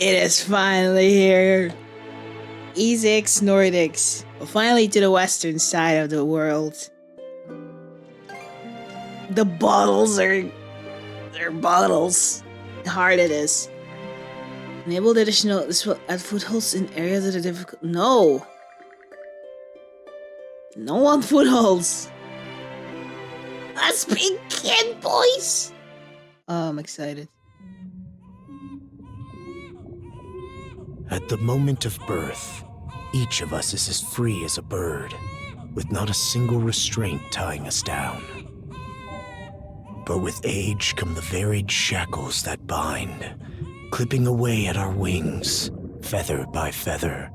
It is finally here. X Nordics. We're finally to the western side of the world. The bottles are... They're bottles. How hard it is. Enable the additional... This will add footholds in areas that are difficult... No! No one footholds! Let's begin, boys! Oh, I'm excited. At the moment of birth, each of us is as free as a bird, with not a single restraint tying us down. But with age come the varied shackles that bind, clipping away at our wings, feather by feather.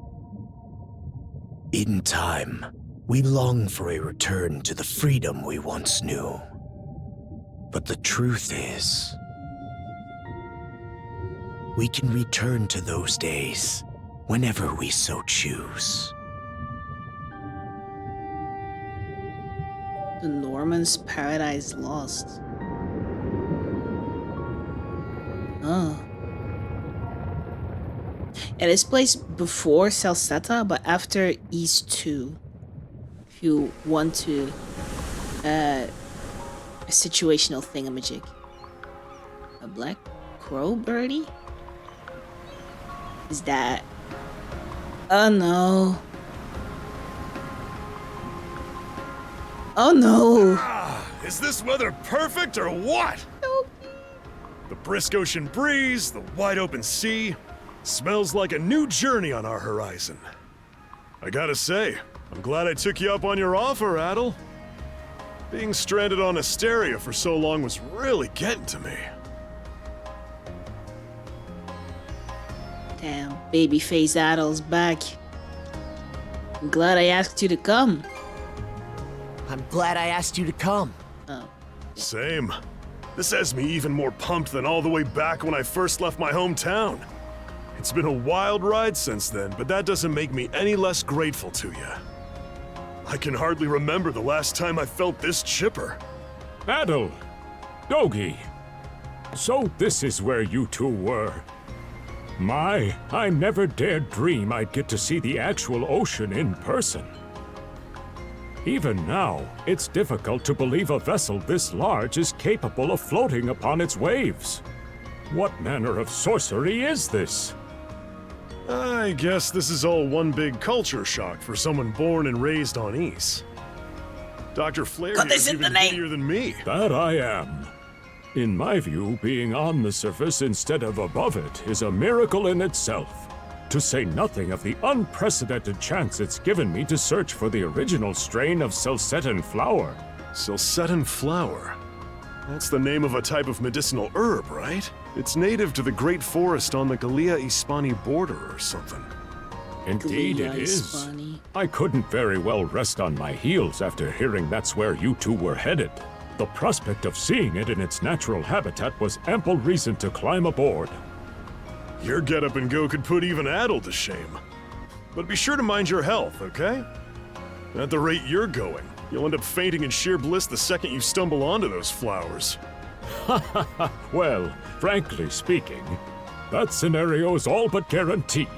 In time, we long for a return to the freedom we once knew. But the truth is, we can return to those days whenever we so choose. The Norman's Paradise Lost. Oh. Yeah, this plays before Celceta, but after East 2. If you want to... a situational thingamajig. A black crow birdie? Is that... Oh no. Oh no. Is this weather perfect or what? Nope. The brisk ocean breeze, the wide open sea, smells like a new journey on our horizon. I gotta say, I'm glad I took you up on your offer, Adol. Being stranded on Asteria for so long was really getting to me. Damn, babyface Adol's back. I'm glad I asked you to come. I'm glad I asked you to come. Oh. Same. This has me even more pumped than all the way back when I first left my hometown. It's been a wild ride since then, but that doesn't make me any less grateful to you. I can hardly remember the last time I felt this chipper. Adol! Dogi! So this is where you two were. I never dared dream I'd get to see the actual ocean in person. Even now, it's difficult to believe a vessel this large is capable of floating upon its waves. What manner of sorcery is this? I guess this is all one big culture shock for someone born and raised on Ys. Dr. Flair is even giddier than me. That I am. In my view, being on the surface instead of above it is a miracle in itself. To say nothing of the unprecedented chance it's given me to search for the original strain of Celcetan flower. Celcetan flower? That's the name of a type of medicinal herb, right? It's native to the Great Forest on the Gallia-Hispani border or something. Indeed it is. I couldn't very well rest on my heels after hearing that's where you two were headed. The prospect of seeing it in its natural habitat was ample reason to climb aboard. Your get-up and go could put even Adol to shame. But be sure to mind your health, okay? At the rate you're going, you'll end up fainting in sheer bliss the second you stumble onto those flowers. Well, frankly speaking, that scenario's all but guaranteed.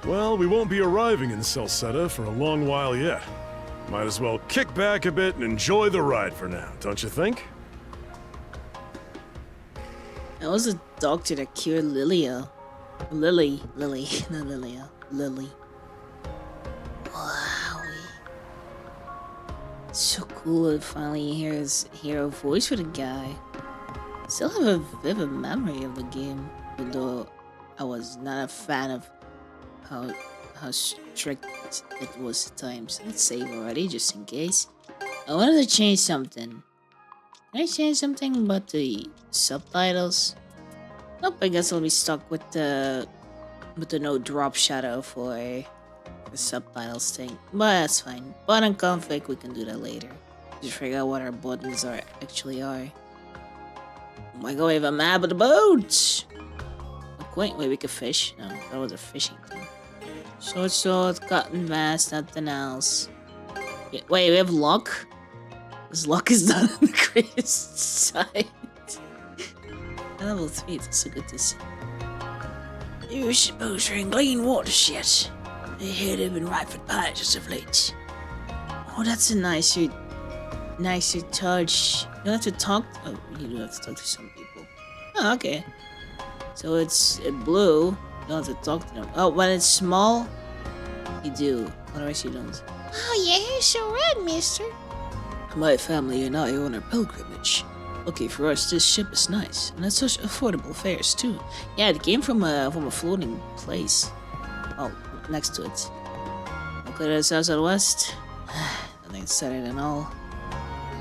Well, we won't be arriving in Celceta for a long while yet. Might as well kick back a bit and enjoy the ride for now, don't you think? I was a doctor that cured Lilia. Lily, not Lilia. Lily. Wow. So cool to finally hear a voice for the guy. Still have a vivid memory of the game, even though I was not a fan of how strict it was at times. Let's save already, just in case. I wanted to change something. Can I change something about the subtitles? Nope, I guess I'll be stuck with the no drop shadow for the subtitles thing. But that's fine. Button config, we can do that later. Just figure out what our buttons actually are. Oh my god, we have a map of the boats! Wait, we could fish? No, that was a fishing thing. Sword, cotton vest, nothing else. Wait, we have luck? This luck is not on the greatest side. Level 3, it's so good to see. You suppose you're in clean waters yet? I hear they've been ripe for pirates of late. Oh, that's a nicer touch. You don't have to talk. Oh, you do have to talk to some people. Oh, okay. So it's blue. You don't have to talk to them. Oh, when it's small, you do. Otherwise, you don't. Oh, your hair's so red, mister. My family and I are on a pilgrimage. Okay, for us, this ship is nice, and it's such affordable fares too. Yeah, it came from a floating place. Oh, next to it. Okay, to the south and west. Nothing sadder than all.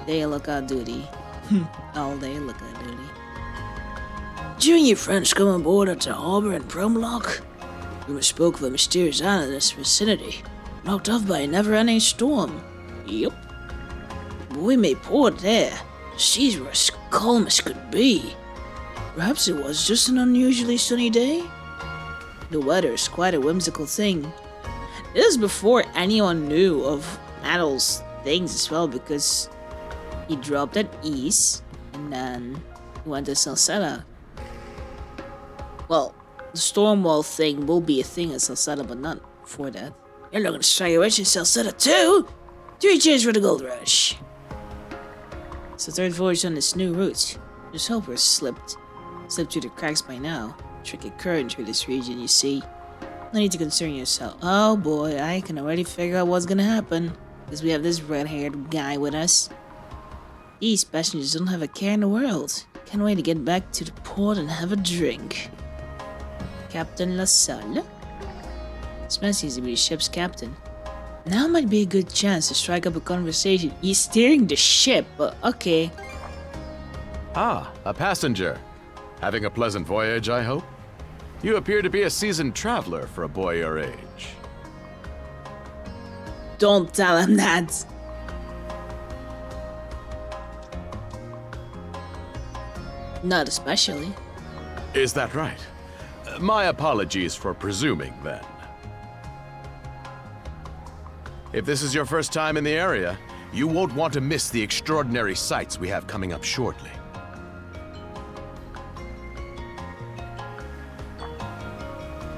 Day lookout duty. All day lookout duty. Did you and your friends come on board at the harbor in Prologue? We spoke of a mysterious island in this vicinity, knocked off by a never-ending storm. Yup. But we made port there. The seas were as calm as could be. Perhaps it was just an unusually sunny day? The weather is quite a whimsical thing. This is before anyone knew of Adol's things as well, because he dropped at East and then he went to Celceta. Well, the storm wall thing will be a thing at Celceta, but not before that. You're looking to strike rich in Celceta too? 3 cheers for the gold rush. It's the third voyage on this new route. Just hope we're slipped through the cracks by now. Tricky current through this region, you see. No need to concern yourself. Oh boy, I can already figure out what's gonna happen. Because we have this red-haired guy with us. These passengers don't have a care in the world. Can't wait to get back to the port and have a drink. Captain LaSalle? This man seems to be the ship's captain. Now might be a good chance to strike up a conversation. He's steering the ship, but okay. Ah, a passenger. Having a pleasant voyage, I hope? You appear to be a seasoned traveler for a boy your age. Don't tell him that. Not especially. Is that right? My apologies for presuming, then. If this is your first time in the area, you won't want to miss the extraordinary sights we have coming up shortly.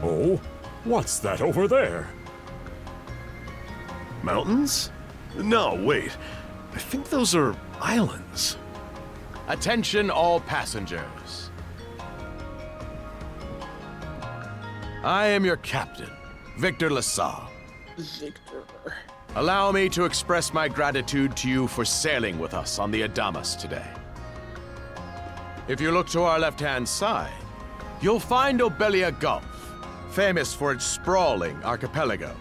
Oh, what's that over there? Mountains? No, wait. I think those are islands. Attention all passengers. I am your captain, Victor LaSalle. Victor. Allow me to express my gratitude to you for sailing with us on the Adamas today. If you look to our left-hand side, you'll find Obelia Gulf, famous for its sprawling archipelago.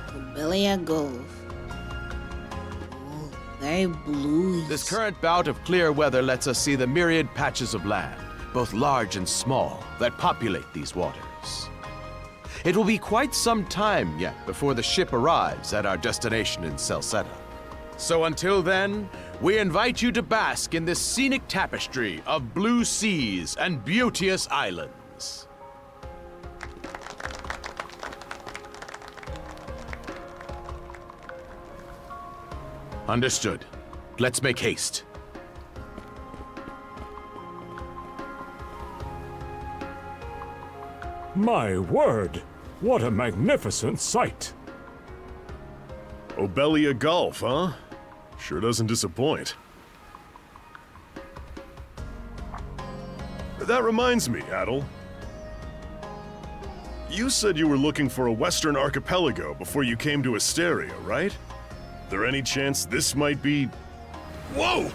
Obelia Gulf. Oh, very blue. This current bout of clear weather lets us see the myriad patches of land, both large and small, that populate these waters. It will be quite some time yet before the ship arrives at our destination in Celceta. So until then, we invite you to bask in this scenic tapestry of blue seas and beauteous islands. Understood. Let's make haste. My word, what a magnificent sight! Obelia Gulf, huh? Sure doesn't disappoint. That reminds me, Adol. You said you were looking for a western archipelago before you came to Asteria, right? There any chance this might be... Whoa!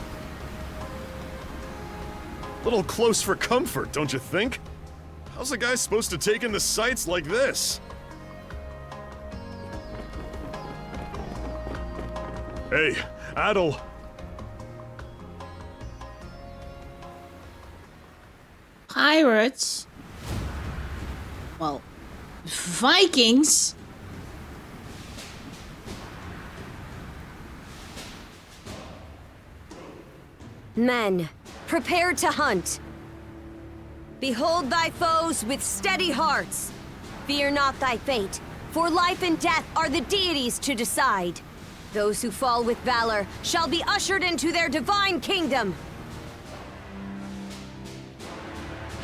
Little close for comfort, don't you think? How's a guy supposed to take in the sights like this? Hey, Adol. Pirates? Well, Vikings? Men, prepare to hunt. Behold thy foes with steady hearts. Fear not thy fate, for life and death are the deities to decide. Those who fall with valor shall be ushered into their divine kingdom.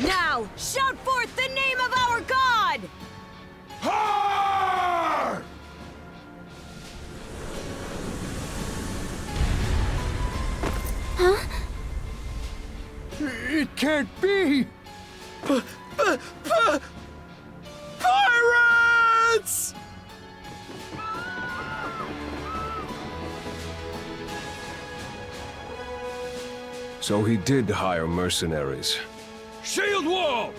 Now, shout forth the name of our god! Har! Huh? It can't be! Pirates! So he did hire mercenaries. Shield wall!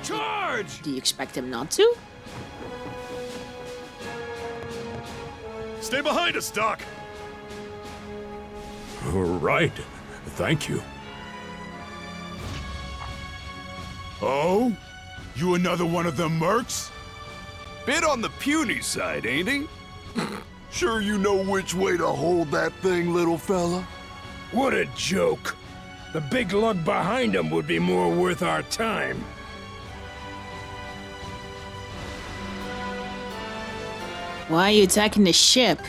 Charge! Do you expect him not to? Stay behind us, Doc. Right. Thank you. Oh? You another one of them mercs? Bit on the puny side, ain't he? Sure you know which way to hold that thing, little fella? What a joke. The big lug behind him would be more worth our time. Why are you attacking the ship?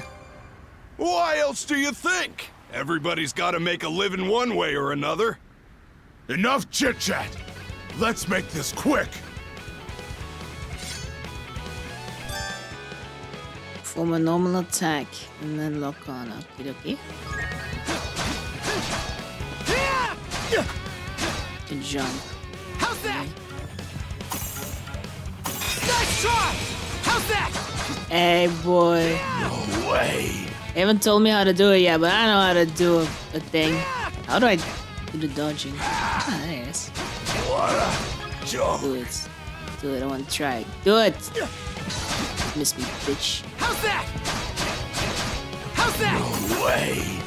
Why else do you think? Everybody's gotta make a living one way or another. Enough chit-chat! Let's make this quick! Form a normal attack and then lock on. Okie dokie. Good jump. How's that? Nice try! How's that? Hey boy. No way! They haven't told me how to do it yet, but I know how to do a thing. How do I do the dodging? Ah, there it is. What a joke! Do it. Do it. I want to try it. Do it! Miss me, bitch. How's that? How's that? No way!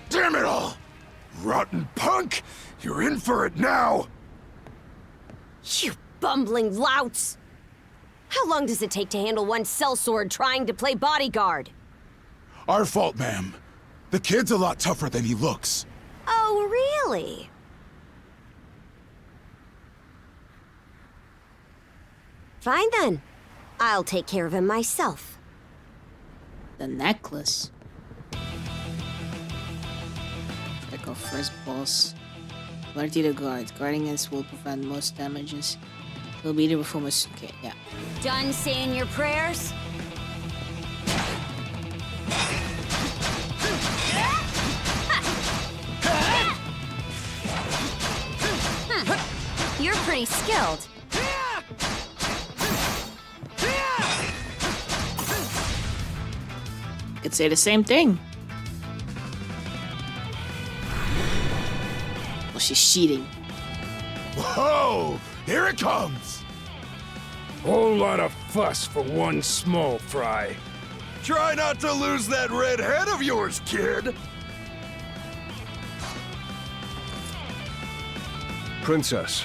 Damn it all! Rotten punk! You're in for it now! You bumbling louts! How long does it take to handle one sellsword trying to play bodyguard? Our fault, ma'am. The kid's a lot tougher than he looks. Oh, really? Fine then. I'll take care of him myself. The necklace. Check off first boss. Guardy the guard. Guarding against will prevent most damages. He'll be the performance. Okay, yeah. Done saying your prayers? You're pretty skilled. Could say the same thing. Well, she's cheating. Whoa! Here it comes! Whole lot of fuss for one small fry. Try not to lose that red head of yours, kid! Princess.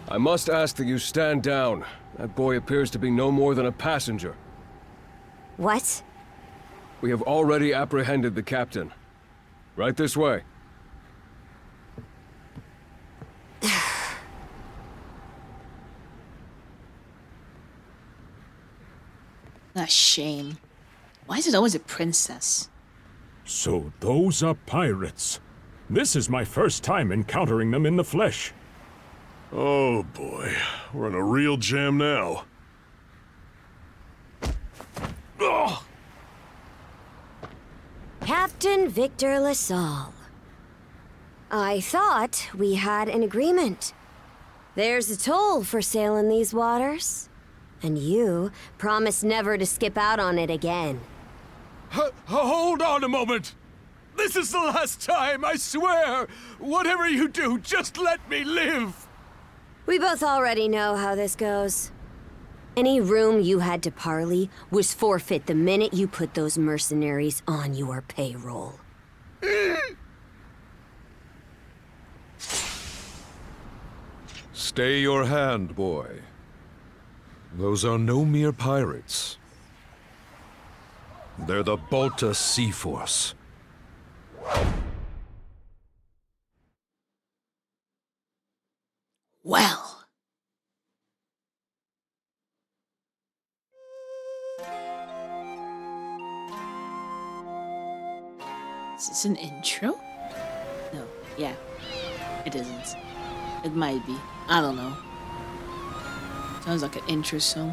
I must ask that you stand down. That boy appears to be no more than a passenger. What? We have already apprehended the captain. Right this way. A shame. Why is it always a princess? So those are pirates. This is my first time encountering them in the flesh. Oh boy, we're in a real jam now. Ugh. Captain Victor LaSalle. I thought we had an agreement. There's a toll for sailing these waters. And you promised never to skip out on it again. Hold on a moment! This is the last time, I swear! Whatever you do, just let me live! We both already know how this goes. Any room you had to parley was forfeit the minute you put those mercenaries on your payroll. Stay your hand, boy. Those are no mere pirates. They're the Balta Sea Force. Well. Is this an intro? No. Yeah. It isn't. It might be. I don't know. Sounds like an intro song.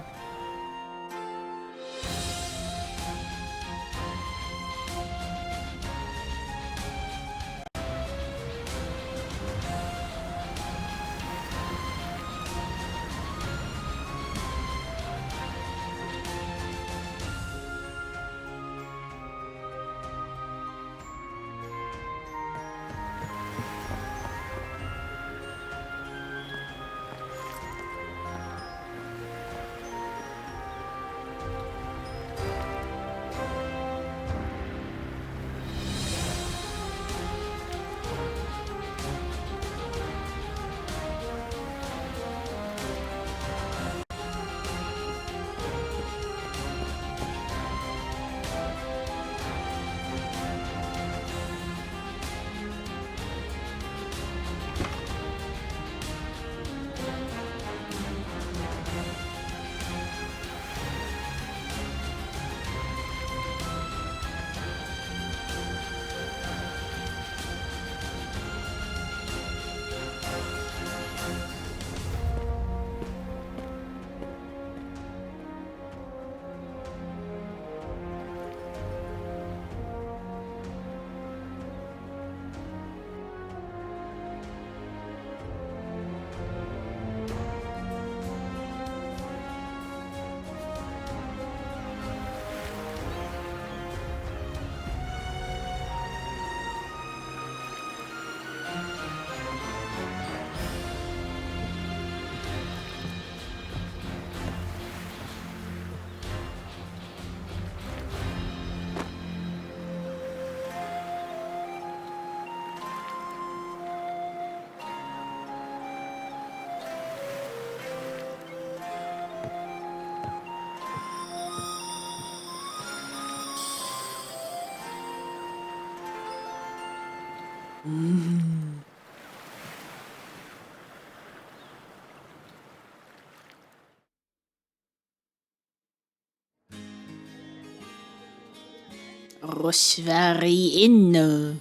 Rosvari inne.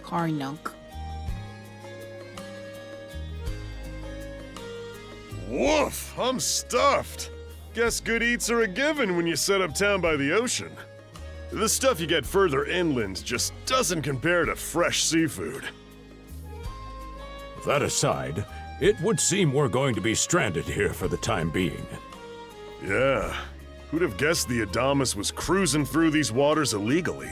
Karnak. Woof! I'm stuffed. Guess good eats are a given when you set up town by the ocean. The stuff you get further inland just doesn't compare to fresh seafood. That aside, it would seem we're going to be stranded here for the time being. Yeah. Who'd have guessed the Adamus was cruising through these waters illegally?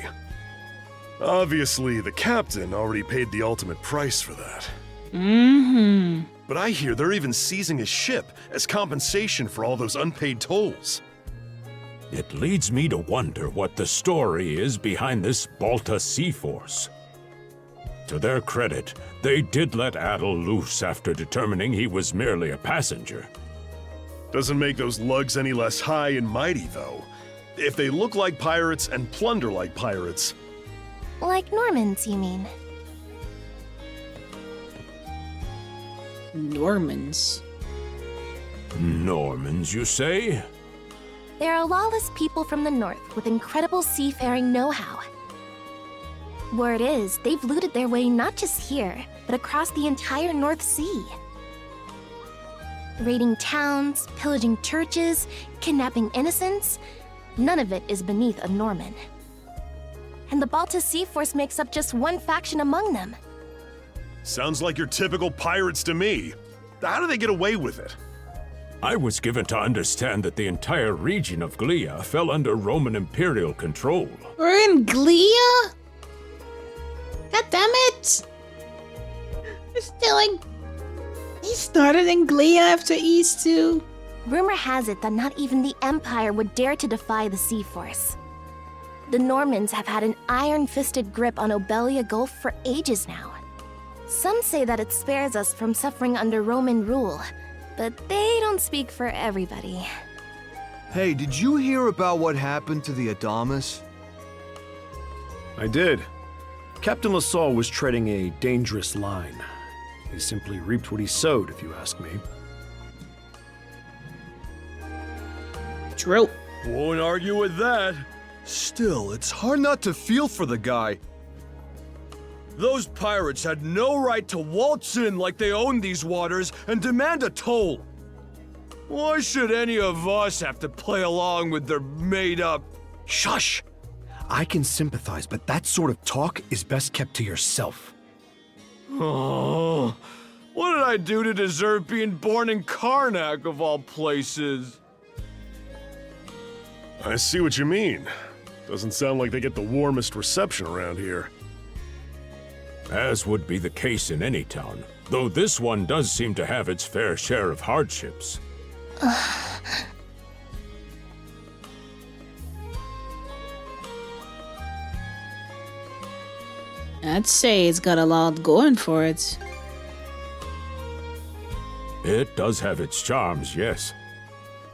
Obviously, the captain already paid the ultimate price for that. Mm-hmm. But I hear they're even seizing his ship as compensation for all those unpaid tolls. It leads me to wonder what the story is behind this Balta Sea Force. To their credit, they did let Adol loose after determining he was merely a passenger. Doesn't make those lugs any less high and mighty, though. If they look like pirates and plunder like pirates... Like Normans, you mean? Normans? Normans, you say? They're a lawless people from the north with incredible seafaring know-how. Word is, they've looted their way not just here, but across the entire North Sea. Raiding towns, pillaging churches, kidnapping innocents, none of it is beneath a Norman. And the Balta Sea Force makes up just one faction among them. Sounds like your typical pirates to me. How do they get away with it? I was given to understand that the entire region of Glia fell under Roman imperial control. We're in Glia? God damn it! It's still like... He started in Glia after East too. Rumor has it that not even the Empire would dare to defy the Sea Force. The Normans have had an iron-fisted grip on Obelia Gulf for ages now. Some say that it spares us from suffering under Roman rule, but they don't speak for everybody. Hey, did you hear about what happened to the Adamus? I did. Captain LaSalle was treading a dangerous line. He simply reaped what he sowed, if you ask me. True. Won't argue with that. Still, it's hard not to feel for the guy. Those pirates had no right to waltz in like they owned these waters and demand a toll. Why should any of us have to play along with their made-up... Shush! I can sympathize, but that sort of talk is best kept to yourself. Oh, what did I do to deserve being born in Karnak, of all places? I see what you mean. Doesn't sound like they get the warmest reception around here. As would be the case in any town, though this one does seem to have its fair share of hardships. I'd say it's got a lot going for it. It does have its charms, yes.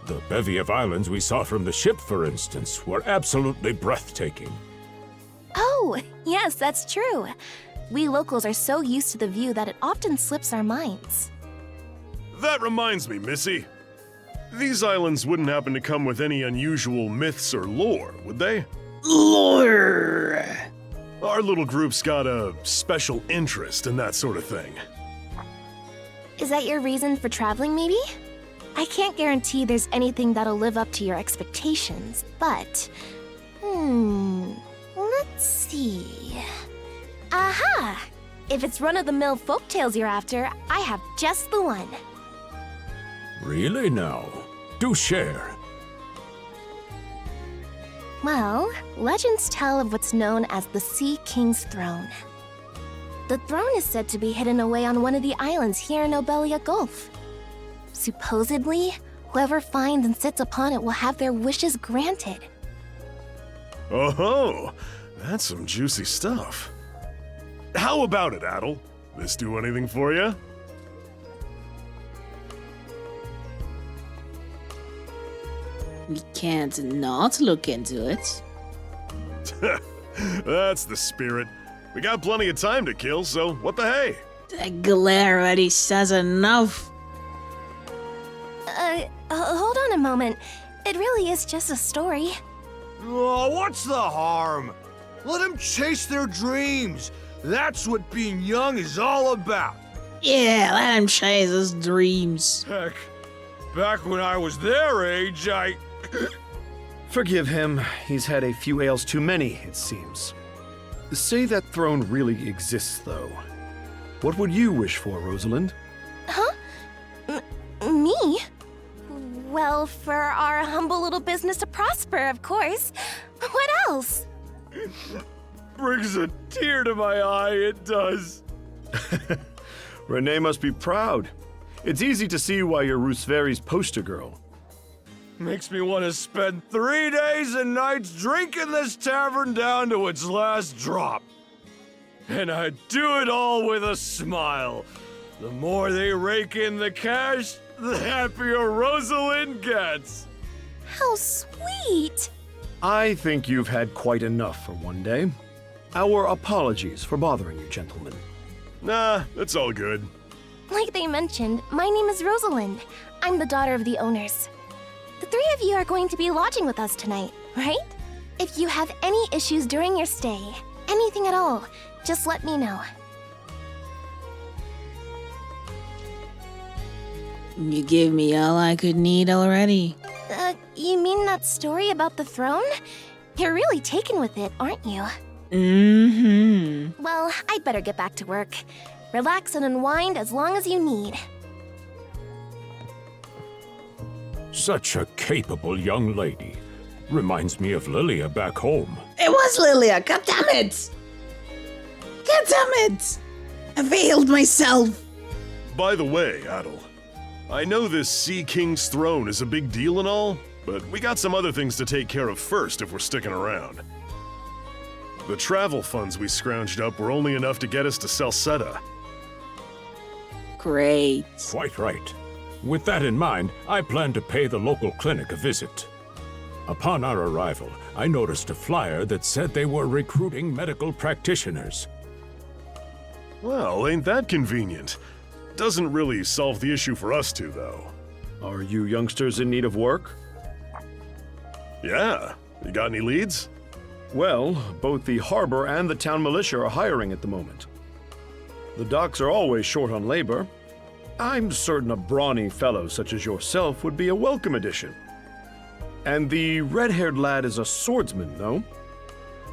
The bevy of islands we saw from the ship, for instance, were absolutely breathtaking. Oh, yes, that's true. We locals are so used to the view that it often slips our minds. That reminds me, Missy. These islands wouldn't happen to come with any unusual myths or lore, would they? Lore! Our little group's got a special interest in that sort of thing. Is that your reason for traveling, maybe? I can't guarantee there's anything that'll live up to your expectations, but... let's see... Aha! If it's run-of-the-mill folktales you're after, I have just the one. Really now? Do share. Well, legends tell of what's known as the Sea King's Throne. The throne is said to be hidden away on one of the islands here in Obelia Gulf. Supposedly, whoever finds and sits upon it will have their wishes granted. Oh-ho! That's some juicy stuff. How about it, Adol? This do anything for you? We can't not look into it. That's the spirit. We got plenty of time to kill, so what the hey? That glare already says enough. Hold on a moment. It really is just a story. Oh, what's the harm? Let them chase their dreams. That's what being young is all about. Yeah, let him chase his dreams. Heck, back when I was their age, Forgive him. He's had a few ales too many, it seems. Say that throne really exists, though. What would you wish for, Rosalind? Huh? Me? Well, for our humble little business to prosper, of course. What else? Brings a tear to my eye, it does. Renee must be proud. It's easy to see why you're Rooseveri's poster girl. Makes me want to spend 3 days and nights drinking this tavern down to its last drop. And I do it all with a smile. The more they rake in the cash, the happier Rosalind gets. How sweet! I think you've had quite enough for one day. Our apologies for bothering you, gentlemen. Nah, it's all good. Like they mentioned, my name is Rosalind. I'm the daughter of the owners. The three of you are going to be lodging with us tonight, right? If you have any issues during your stay, anything at all, just let me know. You gave me all I could need already. You mean that story about the throne? You're really taken with it, aren't you? Mm-hmm. Well, I'd better get back to work. Relax and unwind as long as you need. Such a capable young lady. Reminds me of Lilia back home. It was Lilia, god damn it! God damn it! I failed myself! By the way, Adol, I know this Sea King's throne is a big deal and all, but we got some other things to take care of first if we're sticking around. The travel funds we scrounged up were only enough to get us to Celceta. Great. Quite right. With that in mind, I plan to pay the local clinic a visit. Upon our arrival, I noticed a flyer that said they were recruiting medical practitioners. Well, ain't that convenient? Doesn't really solve the issue for us two, though. Are you youngsters in need of work? Yeah. You got any leads? Well, both the harbor and the town militia are hiring at the moment. The docks are always short on labor. I'm certain a brawny fellow such as yourself would be a welcome addition. And the red-haired lad is a swordsman, no?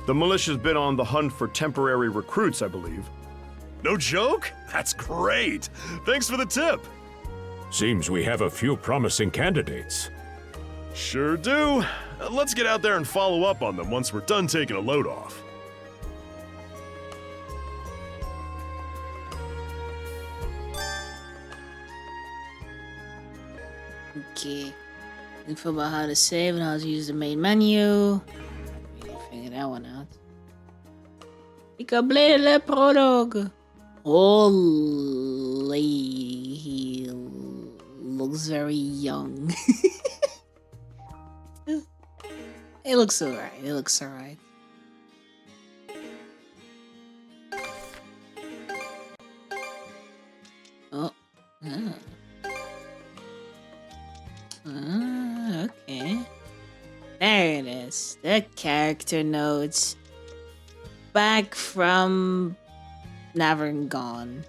The militia's been on the hunt for temporary recruits, I believe. No joke? That's great! Thanks for the tip! Seems we have a few promising candidates. Sure do. Let's get out there and follow up on them once we're done taking a load off. Okay. Info about how to save and how to use the main menu. Figure that one out. Ik kan bleden Prologue. Holy, he looks very young. It looks alright. It looks alright. Oh. Okay. There it is. The character notes. Back from Never Gone.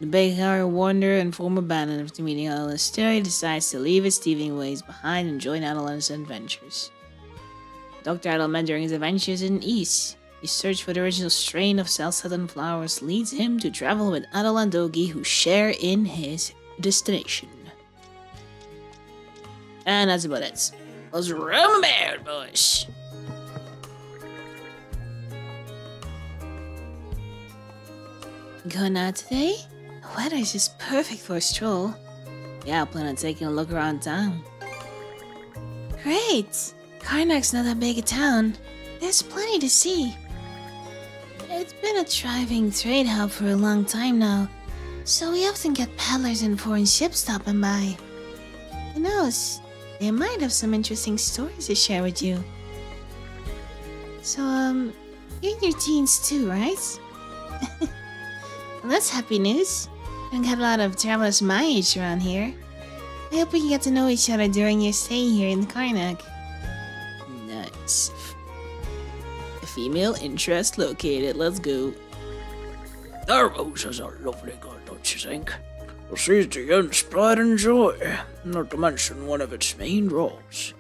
The big-hearted wanderer and former bandit after meeting Adol the Shmadol decides to leave his thieving ways behind and join Adol and his adventures. Dr. Adol met during his adventures in the East. His search for the original strain of Celceta flowers leads him to travel with Adol and Dogi, who share in his destination. And that's about it. Let's remember, boys. Going out today? The weather is just perfect for a stroll. Yeah, I plan on taking a look around town. Great! Karnak's not that big a town. There's plenty to see. It's been a thriving trade hub for a long time now, so we often get peddlers and foreign ships stopping by. Who knows? They might have some interesting stories to share with you. So, you're in your teens too, right? Well, that's happy news. Don't get a lot of travelers my age around here. I hope we can get to know each other during your stay here in Karnak. Nice. A female interest located. Let's go. Our roses are lovely, girl, don't you think? The sea's the young's pride and joy, not to mention one of its main draws.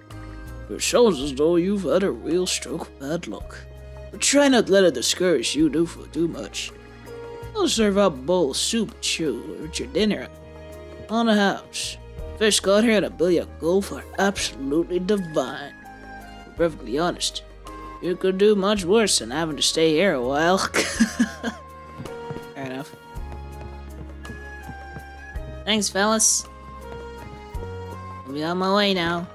It sounds as though you've had a real stroke of bad luck. But try not to let it discourage you for too much. I'll serve up a bowl of soup with your dinner on the house. Fish caught here at Obelia Gulf are absolutely divine. To be perfectly honest, you could do much worse than having to stay here a while. Fair enough. Thanks, fellas. I'll be on my way now.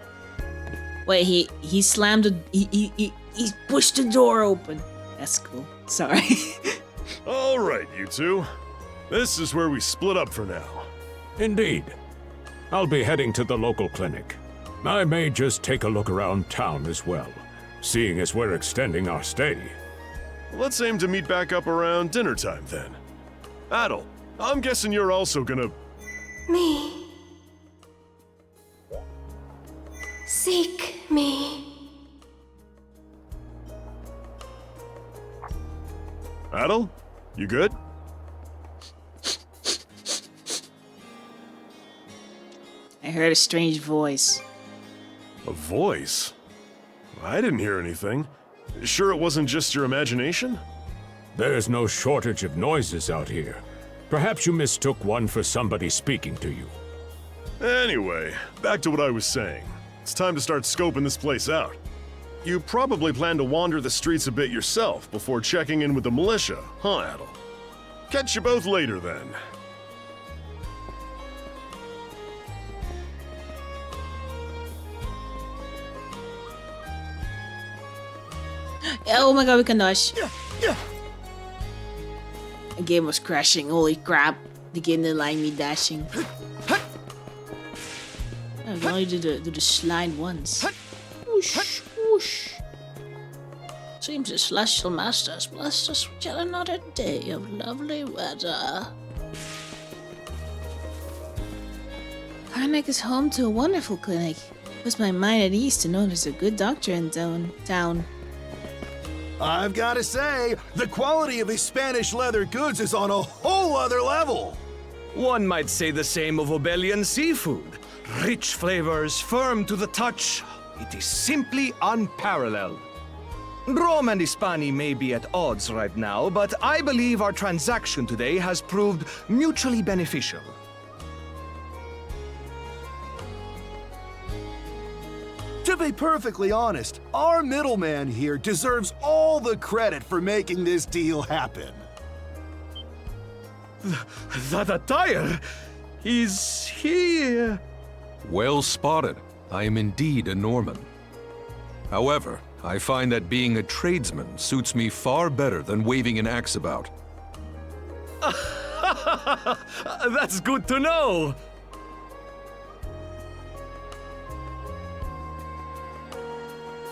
Wait, he slammed he pushed the door open. That's cool. Sorry. Alright, you two. This is where we split up for now. Indeed. I'll be heading to the local clinic. I may just take a look around town as well, seeing as we're extending our stay. Let's aim to meet back up around dinner time then. Adol, I'm guessing you're also gonna... Me. Seek me. Adol, you good? I heard a strange voice. A voice? I didn't hear anything. Sure it wasn't just your imagination? There's no shortage of noises out here. Perhaps you mistook one for somebody speaking to you. Anyway, back to what I was saying. It's time to start scoping this place out. You probably plan to wander the streets a bit yourself before checking in with the militia, huh, Adol? Catch you both later, then. Oh my god, we can dodge. The game was crashing. Holy crap. The game didn't like me dashing. I can only do the slide once. Whoosh, whoosh. Seems the celestial masters blessed us with yet another day of lovely weather. Karnak is home to a wonderful clinic. Puts my mind at ease to know there's a good doctor in town. I've got to say, the quality of his Spanish leather goods is on a whole other level. One might say the same of Obelian seafood. Rich flavors, firm to the touch. It is simply unparalleled. Rome and Hispani may be at odds right now, but I believe our transaction today has proved mutually beneficial. To be perfectly honest, our middleman here deserves all the credit for making this deal happen. That attire? Is he... Well spotted. I am indeed a Norman. However, I find that being a tradesman suits me far better than waving an axe about. That's good to know!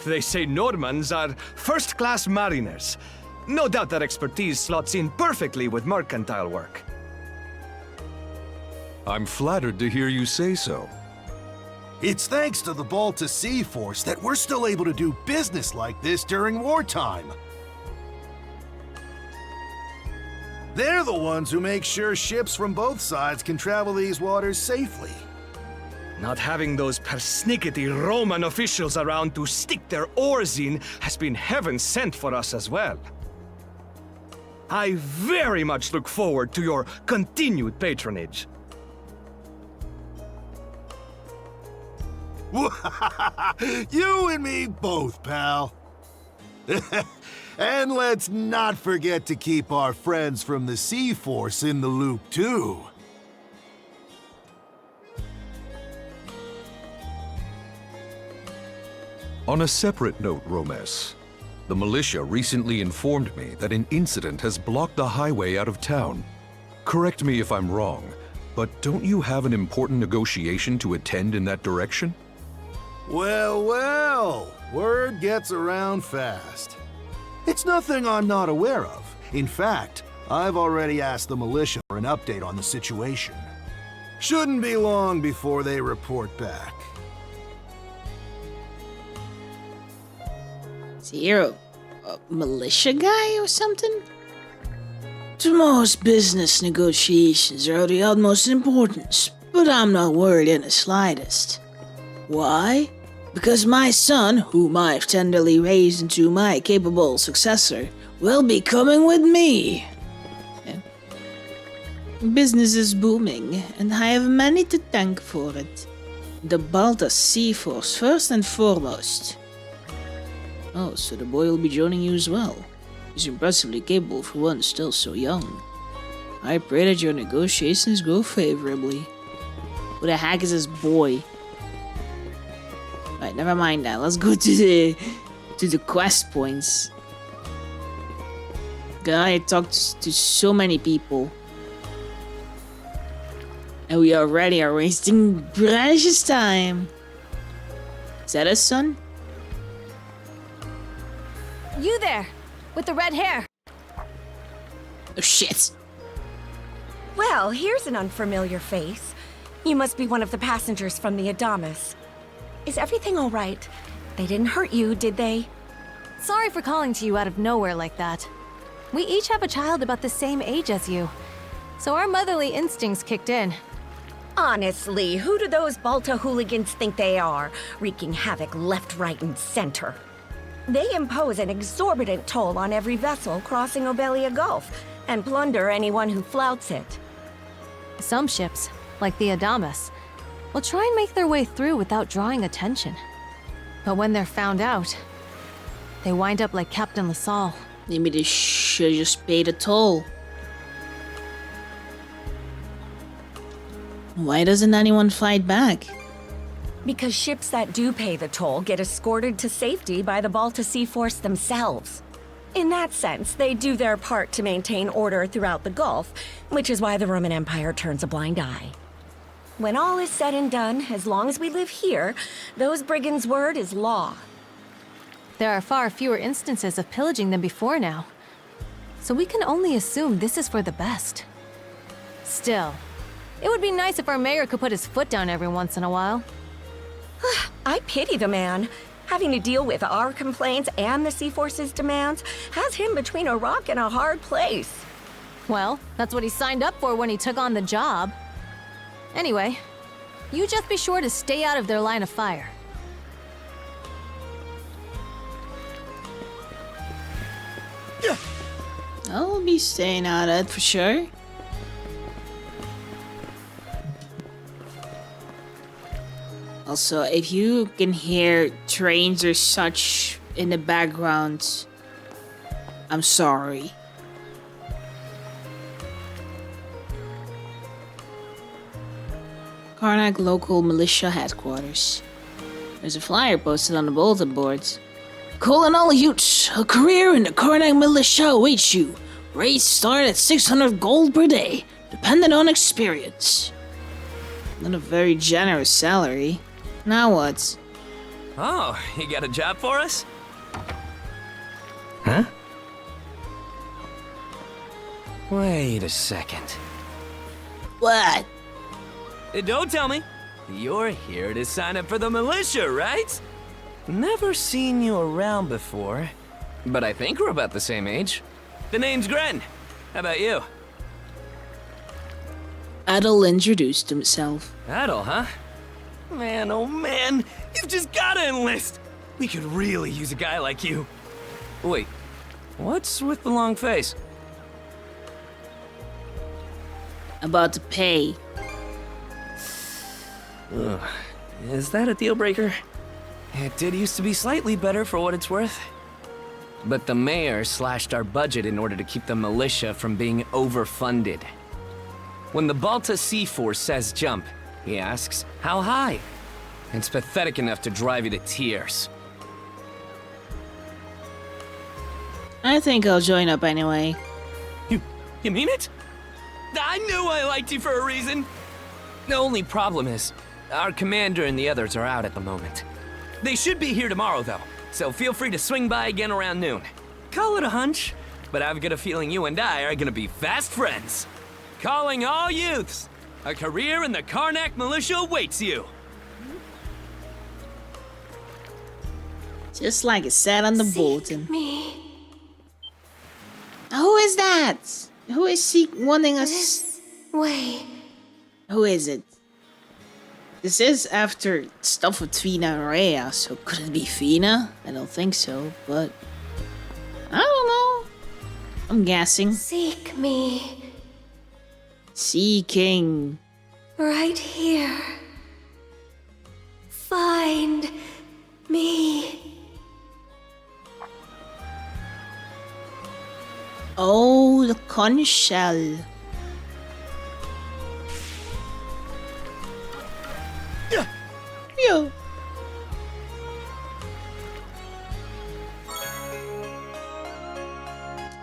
They say Normans are first-class mariners. No doubt their expertise slots in perfectly with mercantile work. I'm flattered to hear you say so. It's thanks to the Balta Sea Force that we're still able to do business like this during wartime. They're the ones who make sure ships from both sides can travel these waters safely. Not having those persnickety Roman officials around to stick their oars in has been heaven sent for us as well. I very much look forward to your continued patronage. You and me both, pal. And let's not forget to keep our friends from the Sea Force in the loop, too. On a separate note, Romes, the militia recently informed me that an incident has blocked the highway out of town. Correct me if I'm wrong, but don't you have an important negotiation to attend in that direction? Well, well, word gets around fast. It's nothing I'm not aware of. In fact, I've already asked the militia for an update on the situation. Shouldn't be long before they report back. Is he a militia guy or something? To most business negotiations are of the utmost importance, but I'm not worried in the slightest. Why? Because my son, whom I've tenderly raised into my capable successor, will be coming with me. Yeah. Business is booming, and I have many to thank for it. The Balta Sea Force first and foremost. Oh, so the boy will be joining you as well. He's impressively capable for one still so young. I pray that your negotiations go favorably. Who the heck is this boy? Right, never mind that. Let's go to the quest points. I talked to so many people. And we already are wasting precious time. Is that his son? You there, with the red hair. Oh shit. Well, here's an unfamiliar face. You must be one of the passengers from the Adamas. Is everything all right? They didn't hurt you, did they? Sorry for calling to you out of nowhere like that. We each have a child about the same age as you, so our motherly instincts kicked in. Honestly, who do those Balta hooligans think they are, wreaking havoc left, right, and center? They impose an exorbitant toll on every vessel crossing Obelia Gulf, and plunder anyone who flouts it. Some ships, like the Adamas, will try and make their way through without drawing attention. But when they're found out, they wind up like Captain LaSalle. Maybe they should just pay the toll. Why doesn't anyone fight back? Because ships that do pay the toll get escorted to safety by the Balta Sea Force themselves. In that sense, they do their part to maintain order throughout the Gulf, which is why the Roman Empire turns a blind eye. When all is said and done, as long as we live here, those brigands' word is law. there are far fewer instances of pillaging than before now. So we can only assume this is for the best. Still, it would be nice if our mayor could put his foot down every once in a while. I pity the man. Having to deal with our complaints and the Sea Force's demands has him between a rock and a hard place. Well, that's what he signed up for when he took on the job. Anyway, you just be sure to stay out of their line of fire. I'll be staying out of it for sure. Also, if you can hear trains or such in the background, I'm sorry. Karnak Local Militia Headquarters. There's a flyer posted on the bulletin boards. Calling all youths, a career in the Karnak Militia awaits you. Rates start at 600 gold per day, dependent on experience. Not a very generous salary. Now what? Oh, you got a job for us? Huh? Wait a second. What? Don't tell me. You're here to sign up for the militia, right? Never seen you around before, but I think we're about the same age. The name's Gren. How about you? Adol introduced himself. Adol, huh? Man, oh man, you've just gotta enlist! We could really use a guy like you. Wait, what's with the long face? About to pay. Ugh. Is that a deal breaker? It did used to be slightly better for what it's worth. But the mayor slashed our budget in order to keep the militia from being overfunded. When the Balta Sea Force says jump, he asks, how high? It's pathetic enough to drive you to tears. I think I'll join up anyway. You mean it? I knew I liked you for a reason! The only problem is, our commander and the others are out at the moment. They should be here tomorrow, though, so feel free to swing by again around noon. Call it a hunch, but I've got a feeling you and I are gonna be fast friends. Calling all youths! A career in the Karnak militia awaits you! Just like it said on the bulletin. Me. Who is that? Who is wanting us? This way. Who is it? This is after stuff with Fina and Rhea, so could it be Fina? I don't think so, but I don't know. I'm guessing. Seek me. Seeking. Right here. Find me. Oh, the conch shell. Yeah.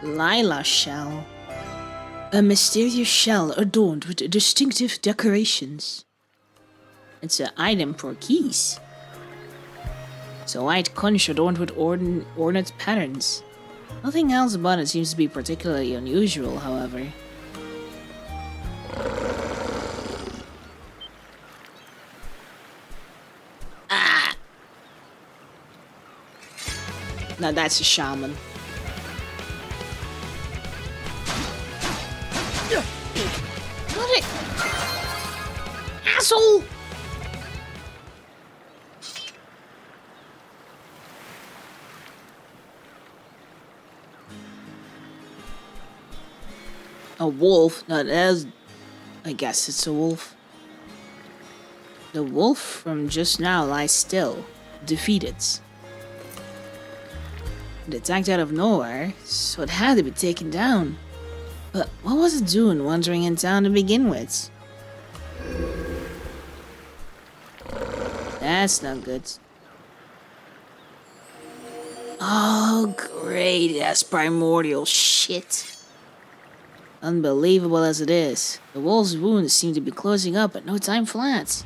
Lila shell. A mysterious shell adorned with distinctive decorations. It's an item for keys. It's a white conch adorned with ornate patterns. Nothing else about it seems to be particularly unusual, however. Ah! Now that's a shaman. What it? Asshole! A wolf? No, I guess it's a wolf. The wolf from just now lies still, defeated. It attacked out of nowhere, so it had to be taken down. But what was it doing wandering in town to begin with? That's not good. Oh, great, that's primordial shit. Unbelievable as it is, the wolf's wounds seem to be closing up at no time flat.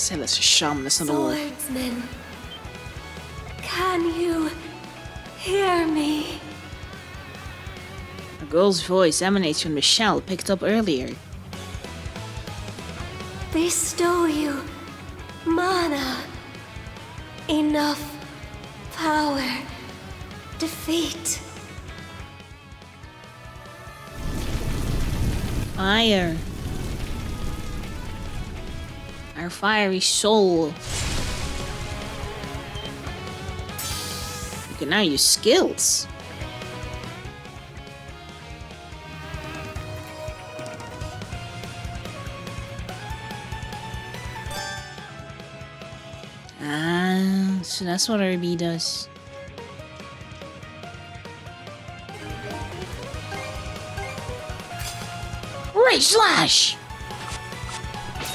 Said it's a shaman, it's not a wolf. Swordsman, can you hear me? A girl's voice emanates from the shell picked up earlier. Bestow you mana. Enough power. Defeat. Fire. Our fiery soul. You can now use skills. So that's what RB does. Rage Slash!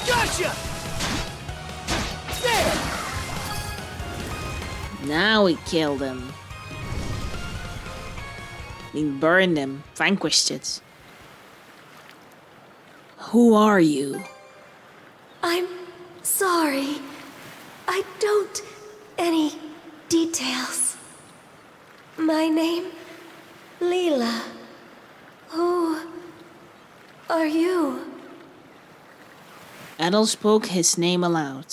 Gotcha! There! Now we killed him. We burned him, vanquished it. Who are you? I'm sorry. I don't... any details. My name... Leela. Who... are you? Adol spoke his name aloud.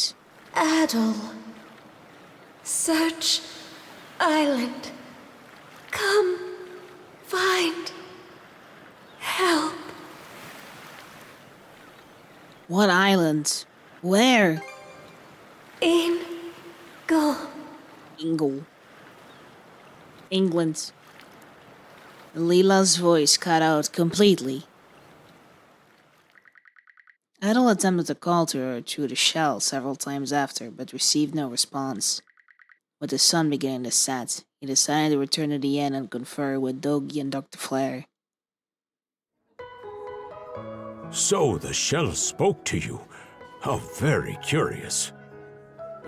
Adol. Search... island. Come... find... help. What island? Where? In... go. Ingle. England. Leela's voice cut out completely. Adol attempted to call to her through the shell several times after, but received no response. With the sun beginning to set, he decided to return to the inn and confer with Dogi and Dr. Flair. So the shell spoke to you. How very curious.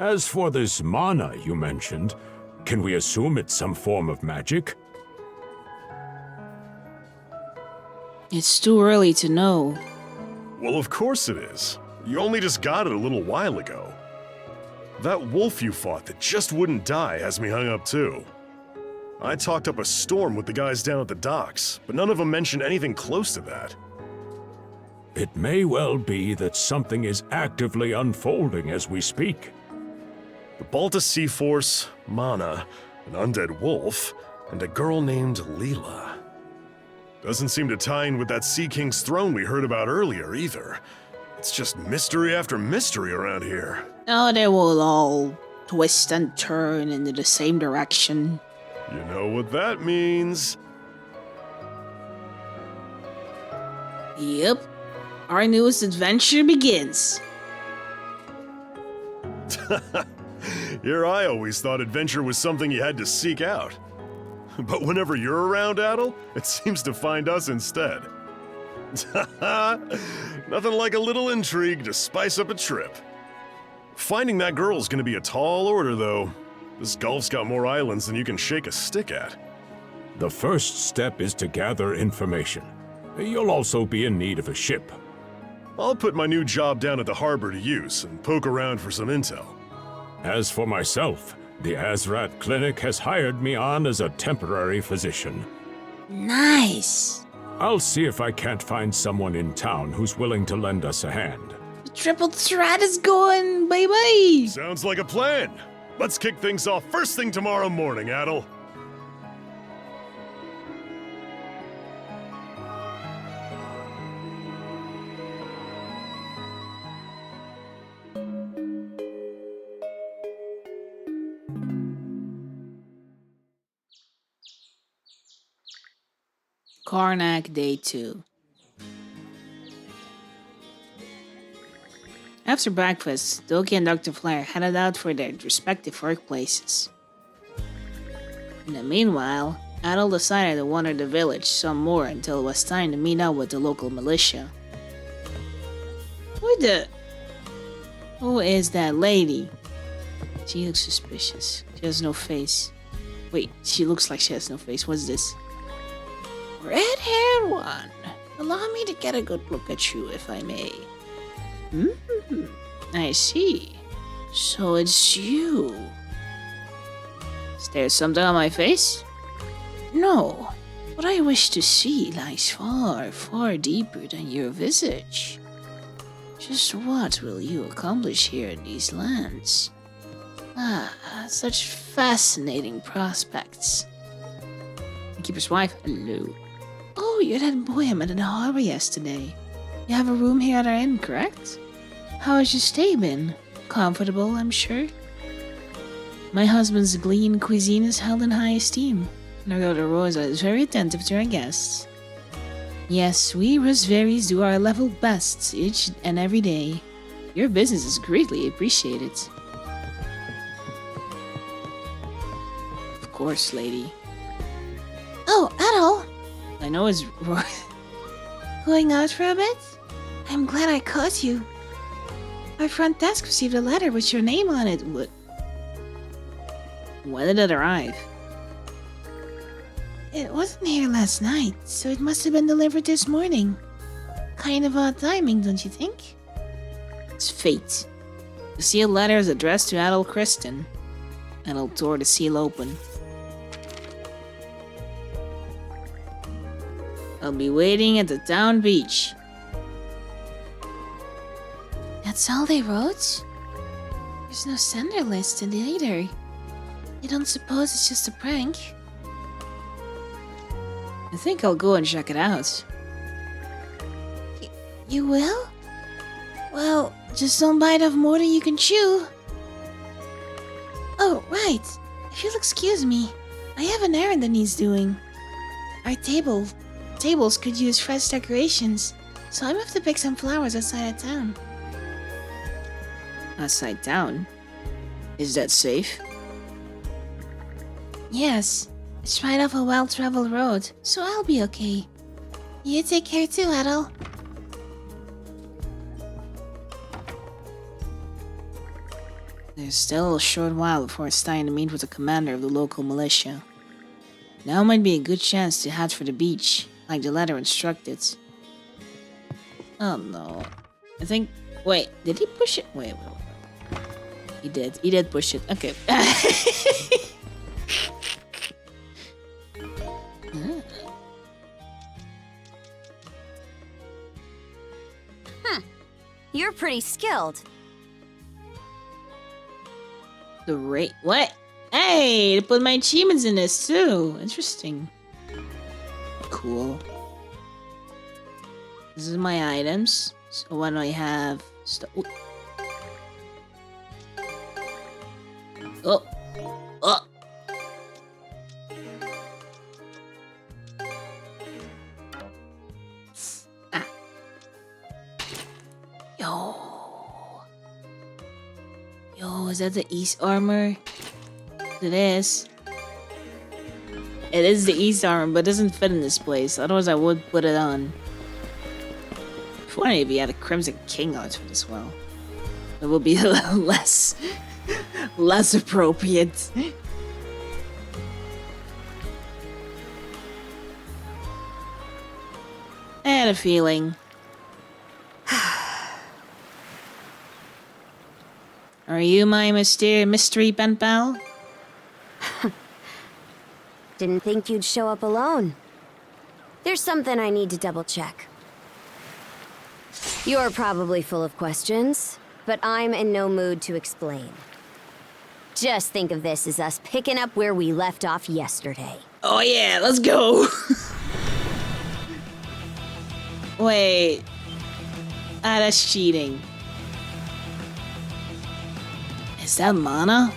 As for this mana you mentioned, can we assume it's some form of magic? It's too early to know. Well, of course it is. You only just got it a little while ago. That wolf you fought that just wouldn't die has me hung up too. I talked up a storm with the guys down at the docks, but none of them mentioned anything close to that. It may well be that something is actively unfolding as we speak. The Balta Sea Force, Mana, an undead wolf, and a girl named Leela. Doesn't seem to tie in with that Sea King's throne we heard about earlier either. It's just mystery after mystery around here. Oh, they will all twist and turn into the same direction. You know what that means. Yep. Our newest adventure begins. Here I always thought adventure was something you had to seek out. But whenever you're around, Adol, it seems to find us instead. Nothing like a little intrigue to spice up a trip. Finding that girl's gonna be a tall order, though. This Gulf's got more islands than you can shake a stick at. The first step is to gather information. You'll also be in need of a ship. I'll put my new job down at the harbor to use and poke around for some intel. As for myself, the Azrat Clinic has hired me on as a temporary physician. Nice. I'll see if I can't find someone in town who's willing to lend us a hand. The triple threat is going, bye-bye. Sounds like a plan. Let's kick things off first thing tomorrow morning, Adol. Karnak Day 2. After breakfast, Doki and Dr. Flair headed out for their respective workplaces. In the meanwhile, Adol decided to wander the village some more until it was time to meet up with the local militia. Who is that lady? She looks suspicious. She has no face. Wait, she looks like she has no face. What's this? Red-haired one. Allow me to get a good look at you, if I may. I see. So it's you. Is there something on my face? No. What I wish to see lies far, far deeper than your visage. Just what will you accomplish here in these lands? Ah, such fascinating prospects. The keeper's wife, hello. Oh, you're that boy I met in the harbor yesterday. You have a room here at our inn, correct? How has your stay been? Comfortable, I'm sure. My husband's Glean cuisine is held in high esteem, and our daughter Rosa is very attentive to our guests. Yes, we Rosveries do our level best each and every day. Your business is greatly appreciated. Of course, lady. Oh, Adol! I know it's going out for a bit? I'm glad I caught you. Our front desk received a letter with your name on it. When did it arrive? It wasn't here last night, so it must have been delivered this morning. Kind of odd timing, don't you think? It's fate. The sealed letter is addressed to Adol Kristen. Adol tore the seal open. I'll be waiting at the town beach. That's all they wrote? There's no sender listed either. You don't suppose it's just a prank? I think I'll go and check it out. You will? Well, just don't bite off more than you can chew. Oh, right. If you'll excuse me, I have an errand that needs doing. Our tables could use fresh decorations, so I'm off to pick some flowers outside of town. Outside town? Is that safe? Yes. It's right off a well-traveled road, so I'll be okay. You take care too, Adol. There's still a short while before it's time to meet with the commander of the local militia. Now might be a good chance to head for the beach, like the letter instructed. Oh no. I think... Wait, did he push it? Wait. He did. He did push it. Okay. You're pretty skilled. The rate? What? Hey, to put my achievements in this too. Interesting. Cool. This is my items. So what do I have? Oh. Oh. Ah. Yo, is that the East armor? It is. It is the East armor, but it doesn't fit in this place. Otherwise, I would put it on. If only if you had a Crimson King outfit as well. It would be less appropriate. I had a feeling. Are you my mystery pen pal? Didn't think you'd show up alone. There's something I need to double check. You're probably full of questions, but I'm in no mood to explain. Just think of this as us picking up where we left off yesterday. Oh yeah, let's go! Wait. Ah, that's cheating. Is that mana?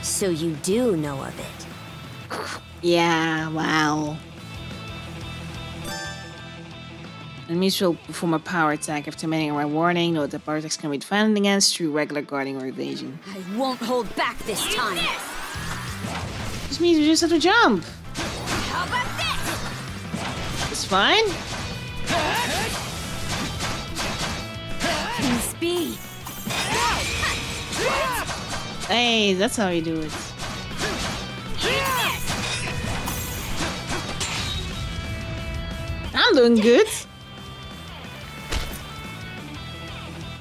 So you do know of it? Yeah, wow. Enemies will perform a power attack after making a warning. Note that power attacks can be defended against through regular guarding or evasion. I won't hold back this time. This means we just have to jump. How about this? It's fine. Speed. Hey, that's how you do it. I'm doing good.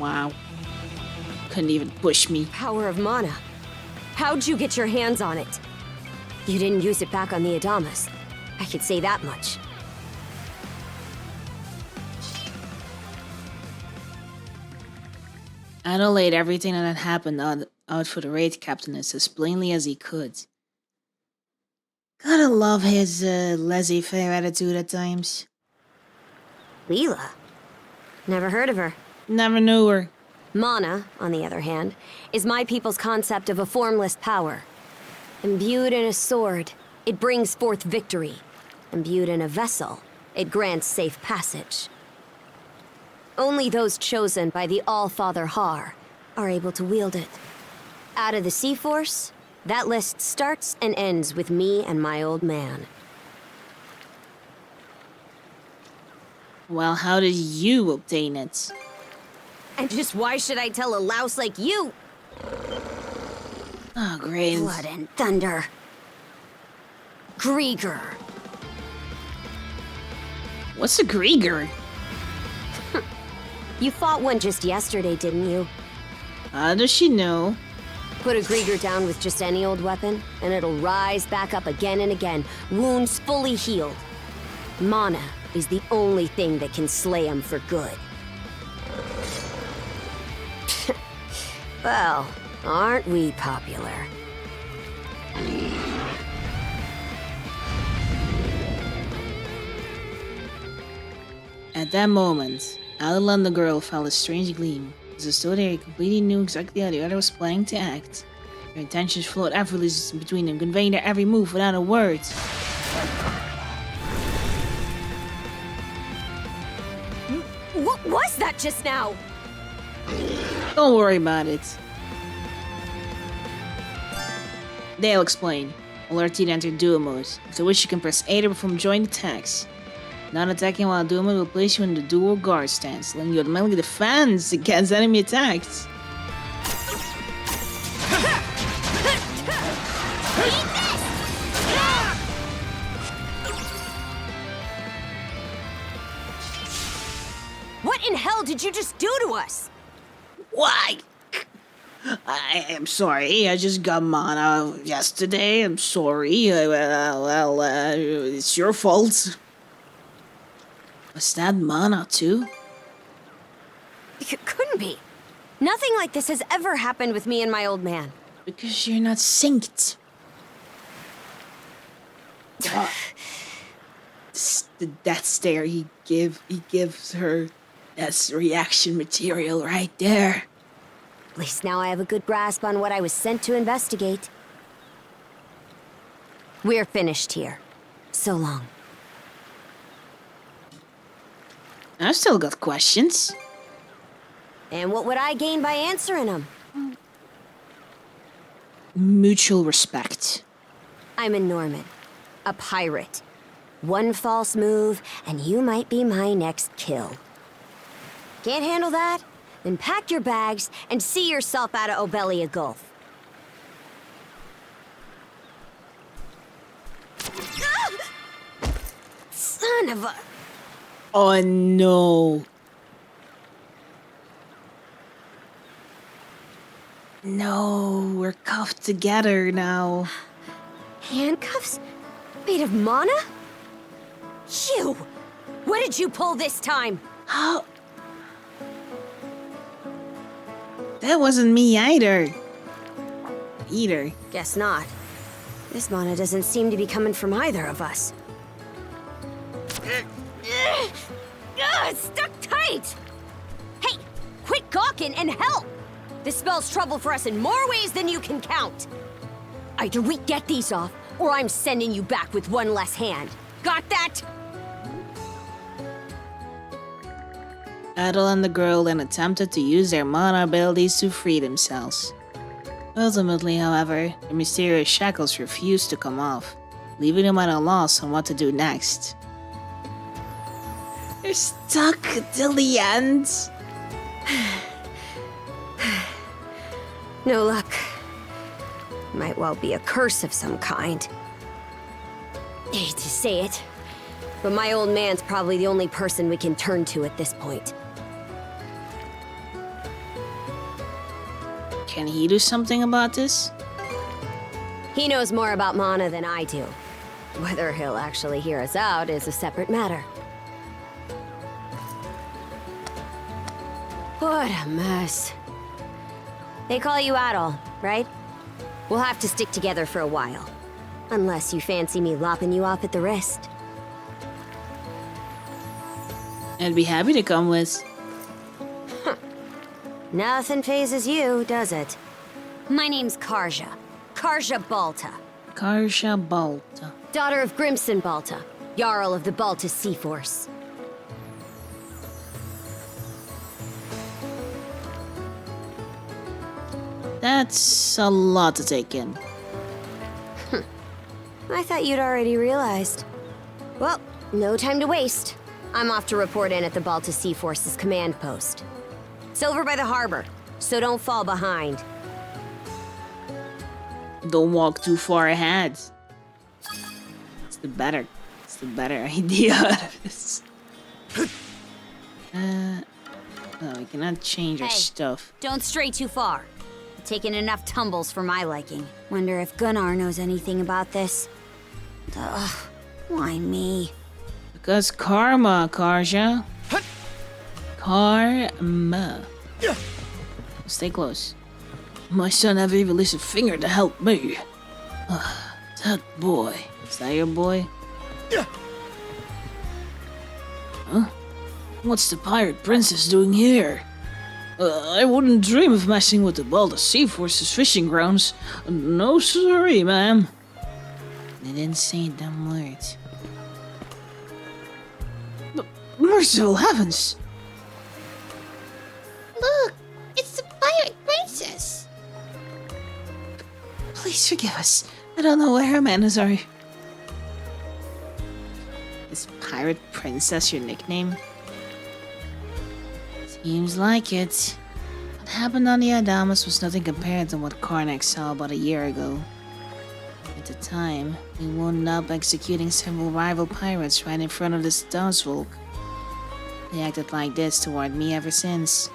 Wow. couldn't even push me. Power of mana. How'd you get your hands on it? You didn't use it back on the Adamas. I could say that much. Adol laid everything that had happened out for the raid captainess as plainly as he could. Gotta love his laissez-faire attitude at times. Leela? Never heard of her. Never knew her. Mana, on the other hand, is my people's concept of a formless power. Imbued in a sword, it brings forth victory. Imbued in a vessel, it grants safe passage. Only those chosen by the All-Father Har are able to wield it. Out of the Sea Force, that list starts and ends with me and my old man. Well, how did you obtain it? And just why should I tell a louse like you? Oh, great. Blood and thunder. Grieger. What's a Grieger? You fought one just yesterday, didn't you? How does she know? Put a Grieger down with just any old weapon, and it'll rise back up again and again, wounds fully healed. Mana is the only thing that can slay him for good. Well, aren't we popular? At that moment, Adol and the girl felt a strange gleam. It was as though they completely knew exactly how the other was planning to act. Their intentions flowed effortlessly between them, conveying their every move without a word. What was that just now? Don't worry about it. They'll explain. Alert entered duo mode. After which you can press A to perform joint attacks. Non-attacking while duo mode will place you in the dual guard stance, letting you automatically defend against enemy attacks. What in hell did you just do to us? Why? I am sorry. I just got mana yesterday. I'm sorry. It's your fault. Was that mana too? It couldn't be. Nothing like this has ever happened with me and my old man. Because you're not synced. The death stare he gives her. That's reaction material right there. At least now I have a good grasp on what I was sent to investigate. We're finished here. So long. I've still got questions. And what would I gain by answering them? Mutual respect. I'm a Norman. A pirate. One false move, and you might be my next kill. Can't handle that? Then pack your bags and see yourself out of Obelia Gulf. Son of a... Oh no. No, we're cuffed together now. Handcuffs? Made of mana? You! What did you pull this time? How? That wasn't me either. Guess not. This mana doesn't seem to be coming from either of us. It's stuck tight! Hey, quit gawking and help! This spells trouble for us in more ways than you can count. Either we get these off, or I'm sending you back with one less hand. Got that? Adol and the girl then attempted to use their mana abilities to free themselves. Ultimately, however, the mysterious shackles refused to come off, leaving them at a loss on what to do next. They're stuck till the end. No luck. Might well be a curse of some kind. Hate to say it, but my old man's probably the only person we can turn to at this point. Can he do something about this? He knows more about Mana than I do. Whether he'll actually hear us out is a separate matter. What a mess. They call you Adol, right? We'll have to stick together for a while. Unless you fancy me lopping you off at the wrist. I'd be happy to come with. Nothing phases you, does it? My name's Karja. Karja Balta. Karja Balta. Daughter of Grimson Balta, Jarl of the Balta Sea Force. That's a lot to take in. I thought you'd already realized. Well, no time to waste. I'm off to report in at the Balta Sea Force's command post. It's over by the harbor, so don't fall behind. Don't walk too far ahead. It's the better idea out of this. No, we cannot change our stuff. Don't stray too far. I've taken enough tumbles for my liking. Wonder if Gunnar knows anything about this. Ugh, why me? Because karma, Karja. Karma. Stay close. My son never even lifted a finger to help me. That boy. Is that your boy? Huh? What's the pirate princess doing here? I wouldn't dream of messing with the Balta Sea Force's fishing grounds. No sorry, ma'am. They didn't say them words. Merciful heavens! Look, it's the pirate princess. Please forgive us. I don't know where our manners are. Is Pirate Princess your nickname? Seems like it. What happened on the Adamas was nothing compared to what Karnak saw about a year ago. At the time, we wound up executing several rival pirates right in front of this townsfolk. They acted like this toward me ever since.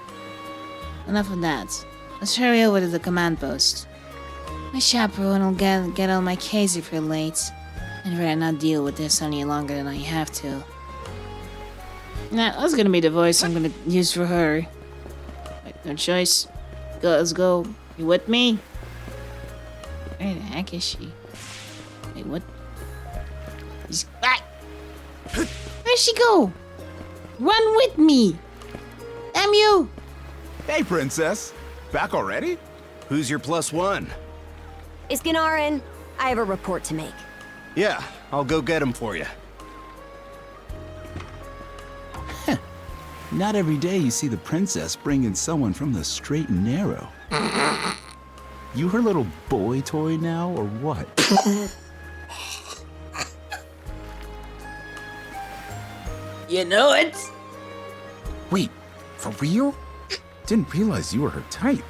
Enough of that. Let's hurry over to the command post. My chaperone will get on my case if you're late. I'd rather not deal with this any longer than I have to. Nah, that's gonna be the voice I'm gonna use for her. Wait, no choice. Go, let's go. You with me? Where the heck is she? Wait, what? She's back. Where'd she go? Run with me! Damn you! Hey, princess. Back already? Who's your +1? Is Gunnar in? I have a report to make. Yeah, I'll go get him for you. Not every day you see the princess bring in someone from the straight and narrow. You her little boy toy now, or what? You know it? Wait, for real? Didn't realize you were her type.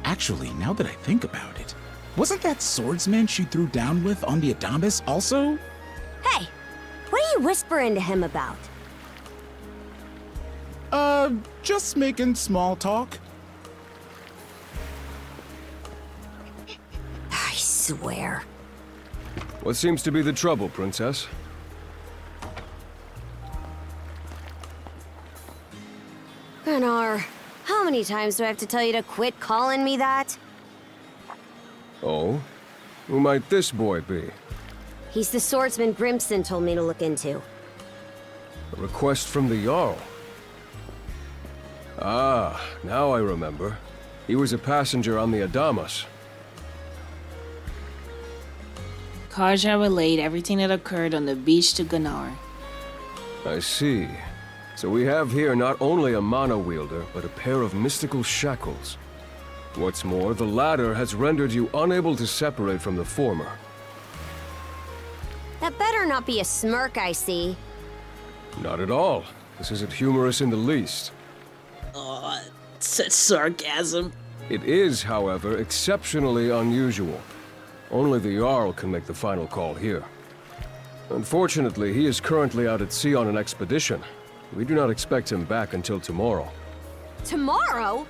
Actually, now that I think about it, wasn't that swordsman she threw down with on the Adamas also? Hey, what are you whispering to him about? Just making small talk. I swear. What seems to be the trouble, Princess? Gunnar, how many times do I have to tell you to quit calling me that? Oh? Who might this boy be? He's the swordsman Grimson told me to look into. A request from the Jarl. Ah, now I remember. He was a passenger on the Adamas. Karja relayed everything that occurred on the beach to Gunnar. I see. So we have here not only a mana wielder, but a pair of mystical shackles. What's more, the latter has rendered you unable to separate from the former. That better not be a smirk I see. Not at all. This isn't humorous in the least. Oh, such sarcasm. It is, however, exceptionally unusual. Only the Jarl can make the final call here. Unfortunately, he is currently out at sea on an expedition. We do not expect him back until tomorrow. Tomorrow?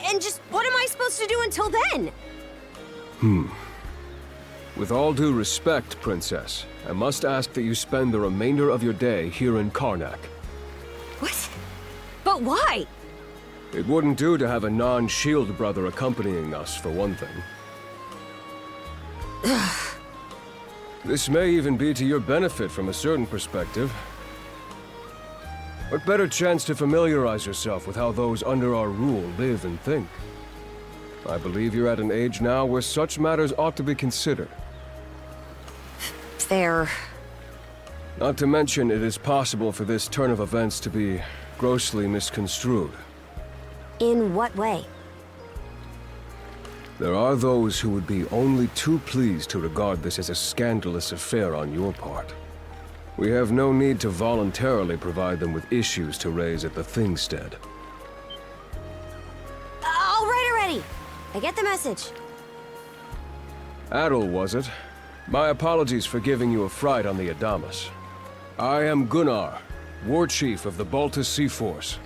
And just what am I supposed to do until then? With all due respect, Princess, I must ask that you spend the remainder of your day here in Karnak. What? But why? It wouldn't do to have a non-shield brother accompanying us, for one thing. This may even be to your benefit from a certain perspective. What better chance to familiarize yourself with how those under our rule live and think? I believe you're at an age now where such matters ought to be considered. Fair. Not to mention, it is possible for this turn of events to be grossly misconstrued. In what way? There are those who would be only too pleased to regard this as a scandalous affair on your part. We have no need to voluntarily provide them with issues to raise at the Thingstead. All right already! I get the message. Adol, was it? My apologies for giving you a fright on the Adamas. I am Gunnar, War Chief of the Baltus Sea Force.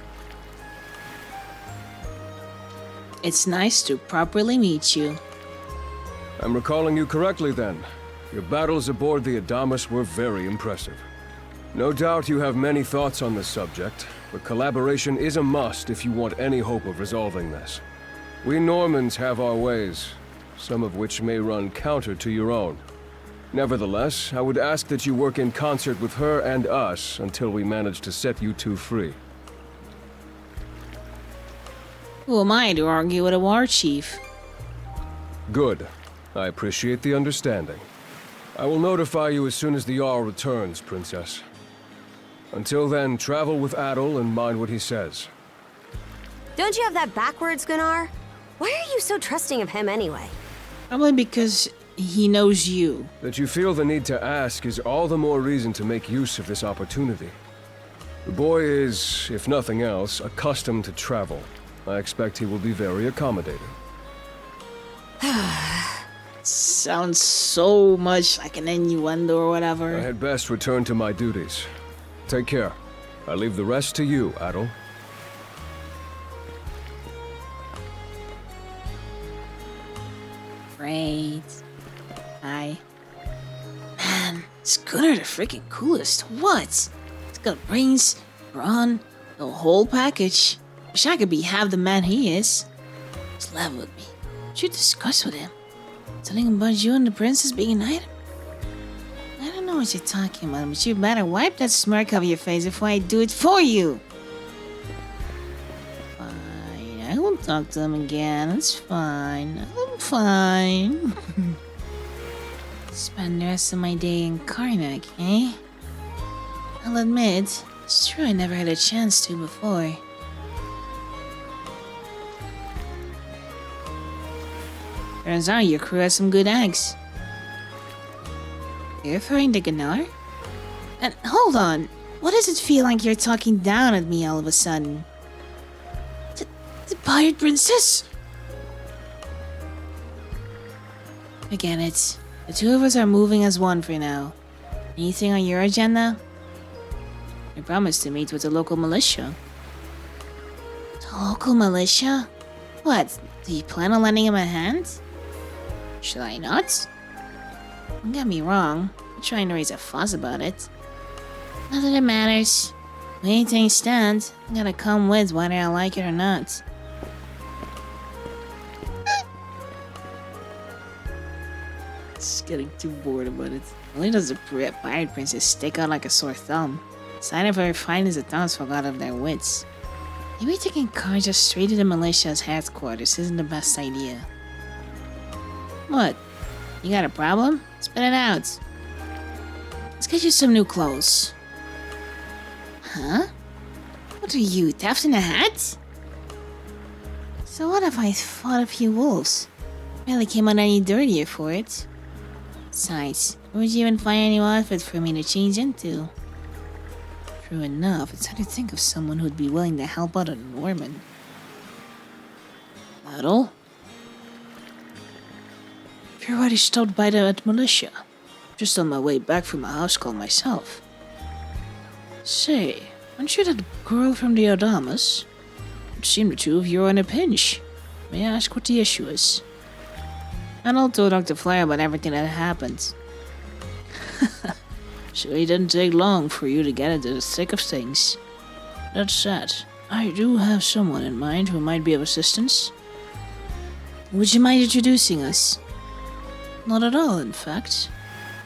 It's nice to properly meet you. I'm recalling you correctly then. Your battles aboard the Adamas were very impressive. No doubt you have many thoughts on this subject, but collaboration is a must if you want any hope of resolving this. We Normans have our ways, some of which may run counter to your own. Nevertheless, I would ask that you work in concert with her and us until we manage to set you two free. Who am I to argue with a war chief? Good. I appreciate the understanding. I will notify you as soon as the Jarl returns, Princess. Until then, travel with Adol and mind what he says. Don't you have that backwards, Gunnar? Why are you so trusting of him anyway? Probably because he knows you. That you feel the need to ask is all the more reason to make use of this opportunity. The boy is, if nothing else, accustomed to travel. I expect he will be very accommodating. Sounds so much like an innuendo or whatever. I had best return to my duties. Take care. I leave the rest to you, Adol. Great. Hi. Man, this Gunnar the freaking coolest. What? He's got brains, brawn, the whole package. Wish I could be half the man he is. Just level with me. What should discuss with him? Telling him about you and the princess being united? I don't know what you're talking about, but you better wipe that smirk off your face before I do it for you. Fine, I won't talk to him again. It's fine. I'm fine. Spend the rest of my day in Karnak, eh? I'll admit, it's true I never had a chance to before. Turns out your crew has some good eggs. You're referring to Gunnar? And hold on, what does it feel like you're talking down at me all of a sudden? The pirate princess? Forget it. The two of us are moving as one for now. Anything on your agenda? I promised to meet with the local militia. The local militia? What? Do you plan on lending him a hand? Should I not? Don't get me wrong. I'm trying to raise a fuss about it. Not that it matters. The way things stand, I gotta come with whether I like it or not. Just getting too bored about it. Only does the pirate princess stick out like a sore thumb. Sign of her finest attempts forgot of their wits. Maybe taking cars just straight to the militia's headquarters isn't the best idea. What? You got a problem? Spit it out. Let's get you some new clothes. Huh? What are you, theft in a hat? So what if I fought a few wolves? Barely came out any dirtier for it. Besides, where would you even find any outfit for me to change into? True enough, it's hard to think of someone who'd be willing to help out a Norman. Adol? If you're already stopped by the militia. Just on my way back from a house call myself. Say, Aren't you that girl from the Adamas? It seemed the two of you are in a pinch. May I ask what the issue is? Adol told Dr. Flare about everything that happened. So it didn't take long for you to get into the thick of things. That said, I do have someone in mind who might be of assistance. Would you mind introducing us? Not at all, in fact.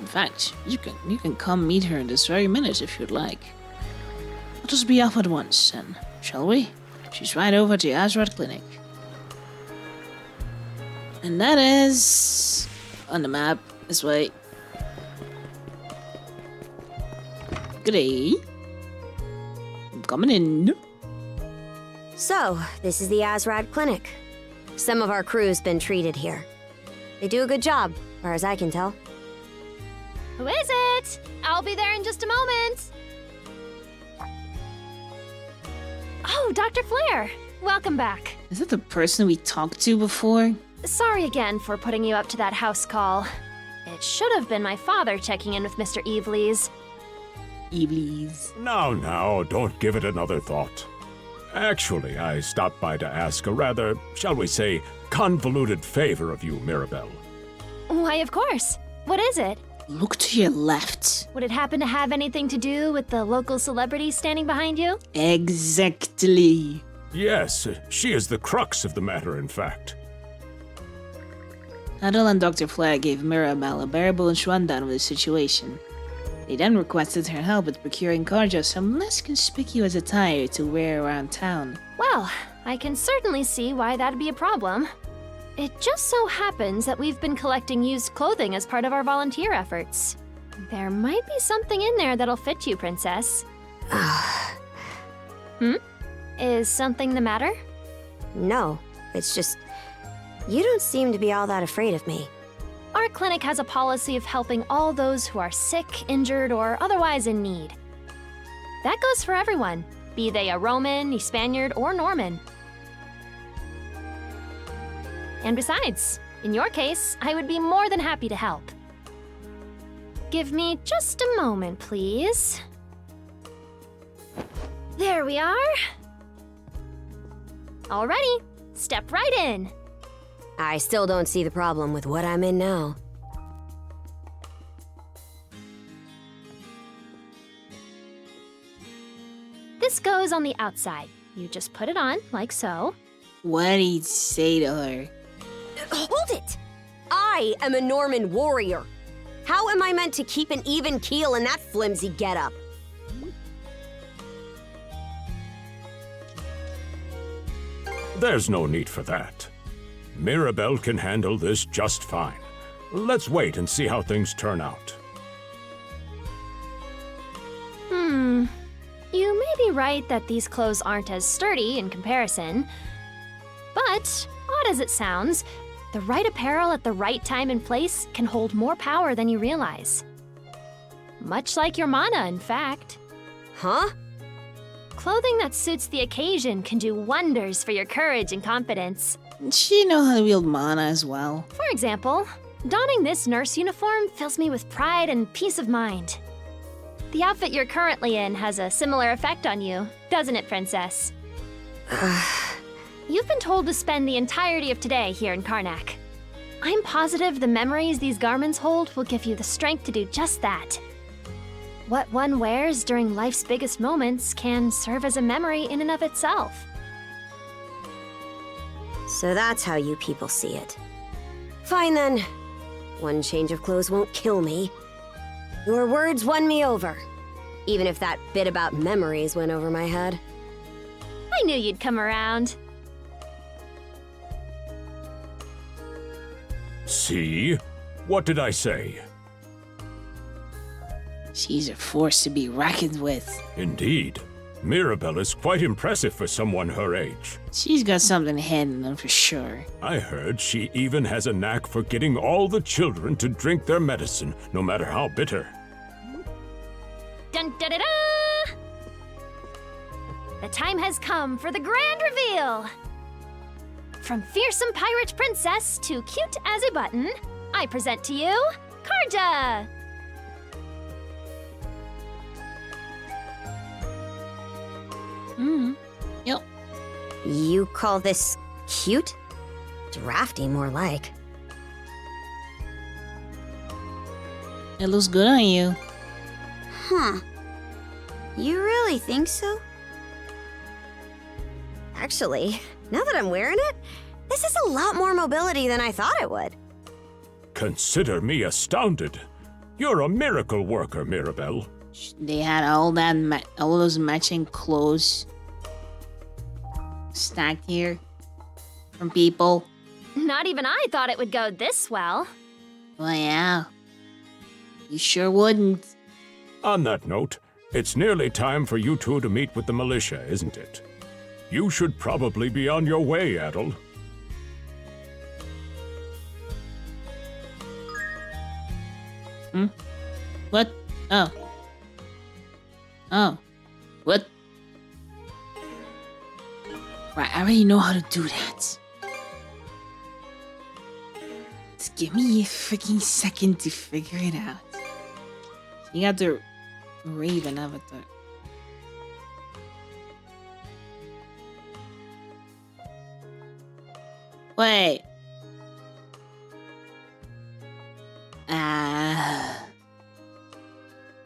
In fact, you can come meet her in this very minute if you'd like. Let us be off at once, then, shall we? She's right over at the Azrad Clinic. And that is... on the map, this way. Good day. I'm coming in. So, this is the Azrad Clinic. Some of our crew's been treated here. They do a good job, as far as I can tell. Who is it? I'll be there in just a moment. Oh, Dr. Flare. Welcome back. Is that the person we talked to before? Sorry again for putting you up to that house call. It should have been my father checking in with Mr. Evelees. Evelees. Now, don't give it another thought. Actually, I stopped by to ask a rather, shall we say, convoluted favor of you, Mirabelle. Why, of course. What is it? Look to your left. Would it happen to have anything to do with the local celebrity standing behind you? Exactly. Yes, she is the crux of the matter, in fact. Adol and Dr. Flare gave Mirabelle a bearable rundown of the situation. They then requested her help with procuring Karja some less conspicuous attire to wear around town. Well, I can certainly see why that'd be a problem. It just so happens that we've been collecting used clothing as part of our volunteer efforts. There might be something in there that'll fit you, Princess. Is something the matter? No, it's just... you don't seem to be all that afraid of me. Our clinic has a policy of helping all those who are sick, injured, or otherwise in need. That goes for everyone, be they a Roman, a Spaniard, or Norman. And besides, in your case, I would be more than happy to help. Give me just a moment, please. There we are. Alrighty, step right in. I still don't see the problem with what I'm in now. This goes on the outside. You just put it on, like so. What did he say to her? Hold it! I am a Norman warrior. How am I meant to keep an even keel in that flimsy getup? There's no need for that. Mirabelle can handle this just fine. Let's wait and see how things turn out. You may be right that these clothes aren't as sturdy in comparison. But, odd as it sounds, the right apparel at the right time and place can hold more power than you realize. Much like your mana, in fact. Huh? Clothing that suits the occasion can do wonders for your courage and confidence. She knows how to wield mana as well. For example, donning this nurse uniform fills me with pride and peace of mind. The outfit you're currently in has a similar effect on you, doesn't it, Princess? You've been told to spend the entirety of today here in Karnak. I'm positive the memories these garments hold will give you the strength to do just that. What one wears during life's biggest moments can serve as a memory in and of itself. So that's how you people see it. Fine then. One change of clothes won't kill me. Your words won me over. Even if that bit about memories went over my head. I knew you'd come around. See? What did I say? She's a force to be reckoned with. Indeed. Mirabelle is quite impressive for someone her age. She's got something hidden for sure. I heard she even has a knack for getting all the children to drink their medicine, no matter how bitter. Dun da da da! The time has come for the grand reveal! From fearsome pirate princess to cute as a button, I present to you, Karja! Yep. You call this cute? Drafty, more like. It looks good on you. Huh. You really think so? Actually, now that I'm wearing it, this is a lot more mobility than I thought it would. Consider me astounded. You're a miracle worker, Mirabelle. They had all those matching clothes stacked here from people. Not even I thought it would go this well. Well, yeah. You sure wouldn't. On that note, it's nearly time for you two to meet with the militia, isn't it? You should probably be on your way, Adol. What? Oh. Oh. What? Right, I already know how to do that. Just give me a freaking second to figure it out. You got the Raven avatar. Wait.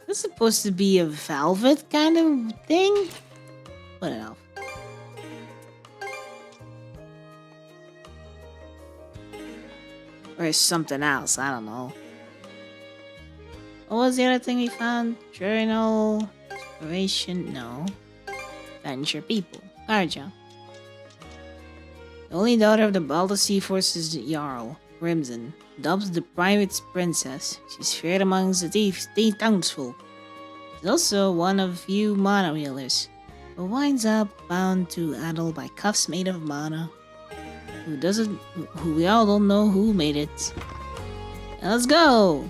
This is supposed to be a velvet kind of thing? What else? Or something else, I don't know. What was the other thing we found? Journal, inspiration, no. Venture people, Arja. The only daughter of the Balda Sea Force's Jarl, Crimson, dubs the pirate's princess. She's feared amongst the townsfolk. She's also one of few mana wielders, but winds up bound to Adol by cuffs made of mana. Who we all don't know who made it. Now let's go!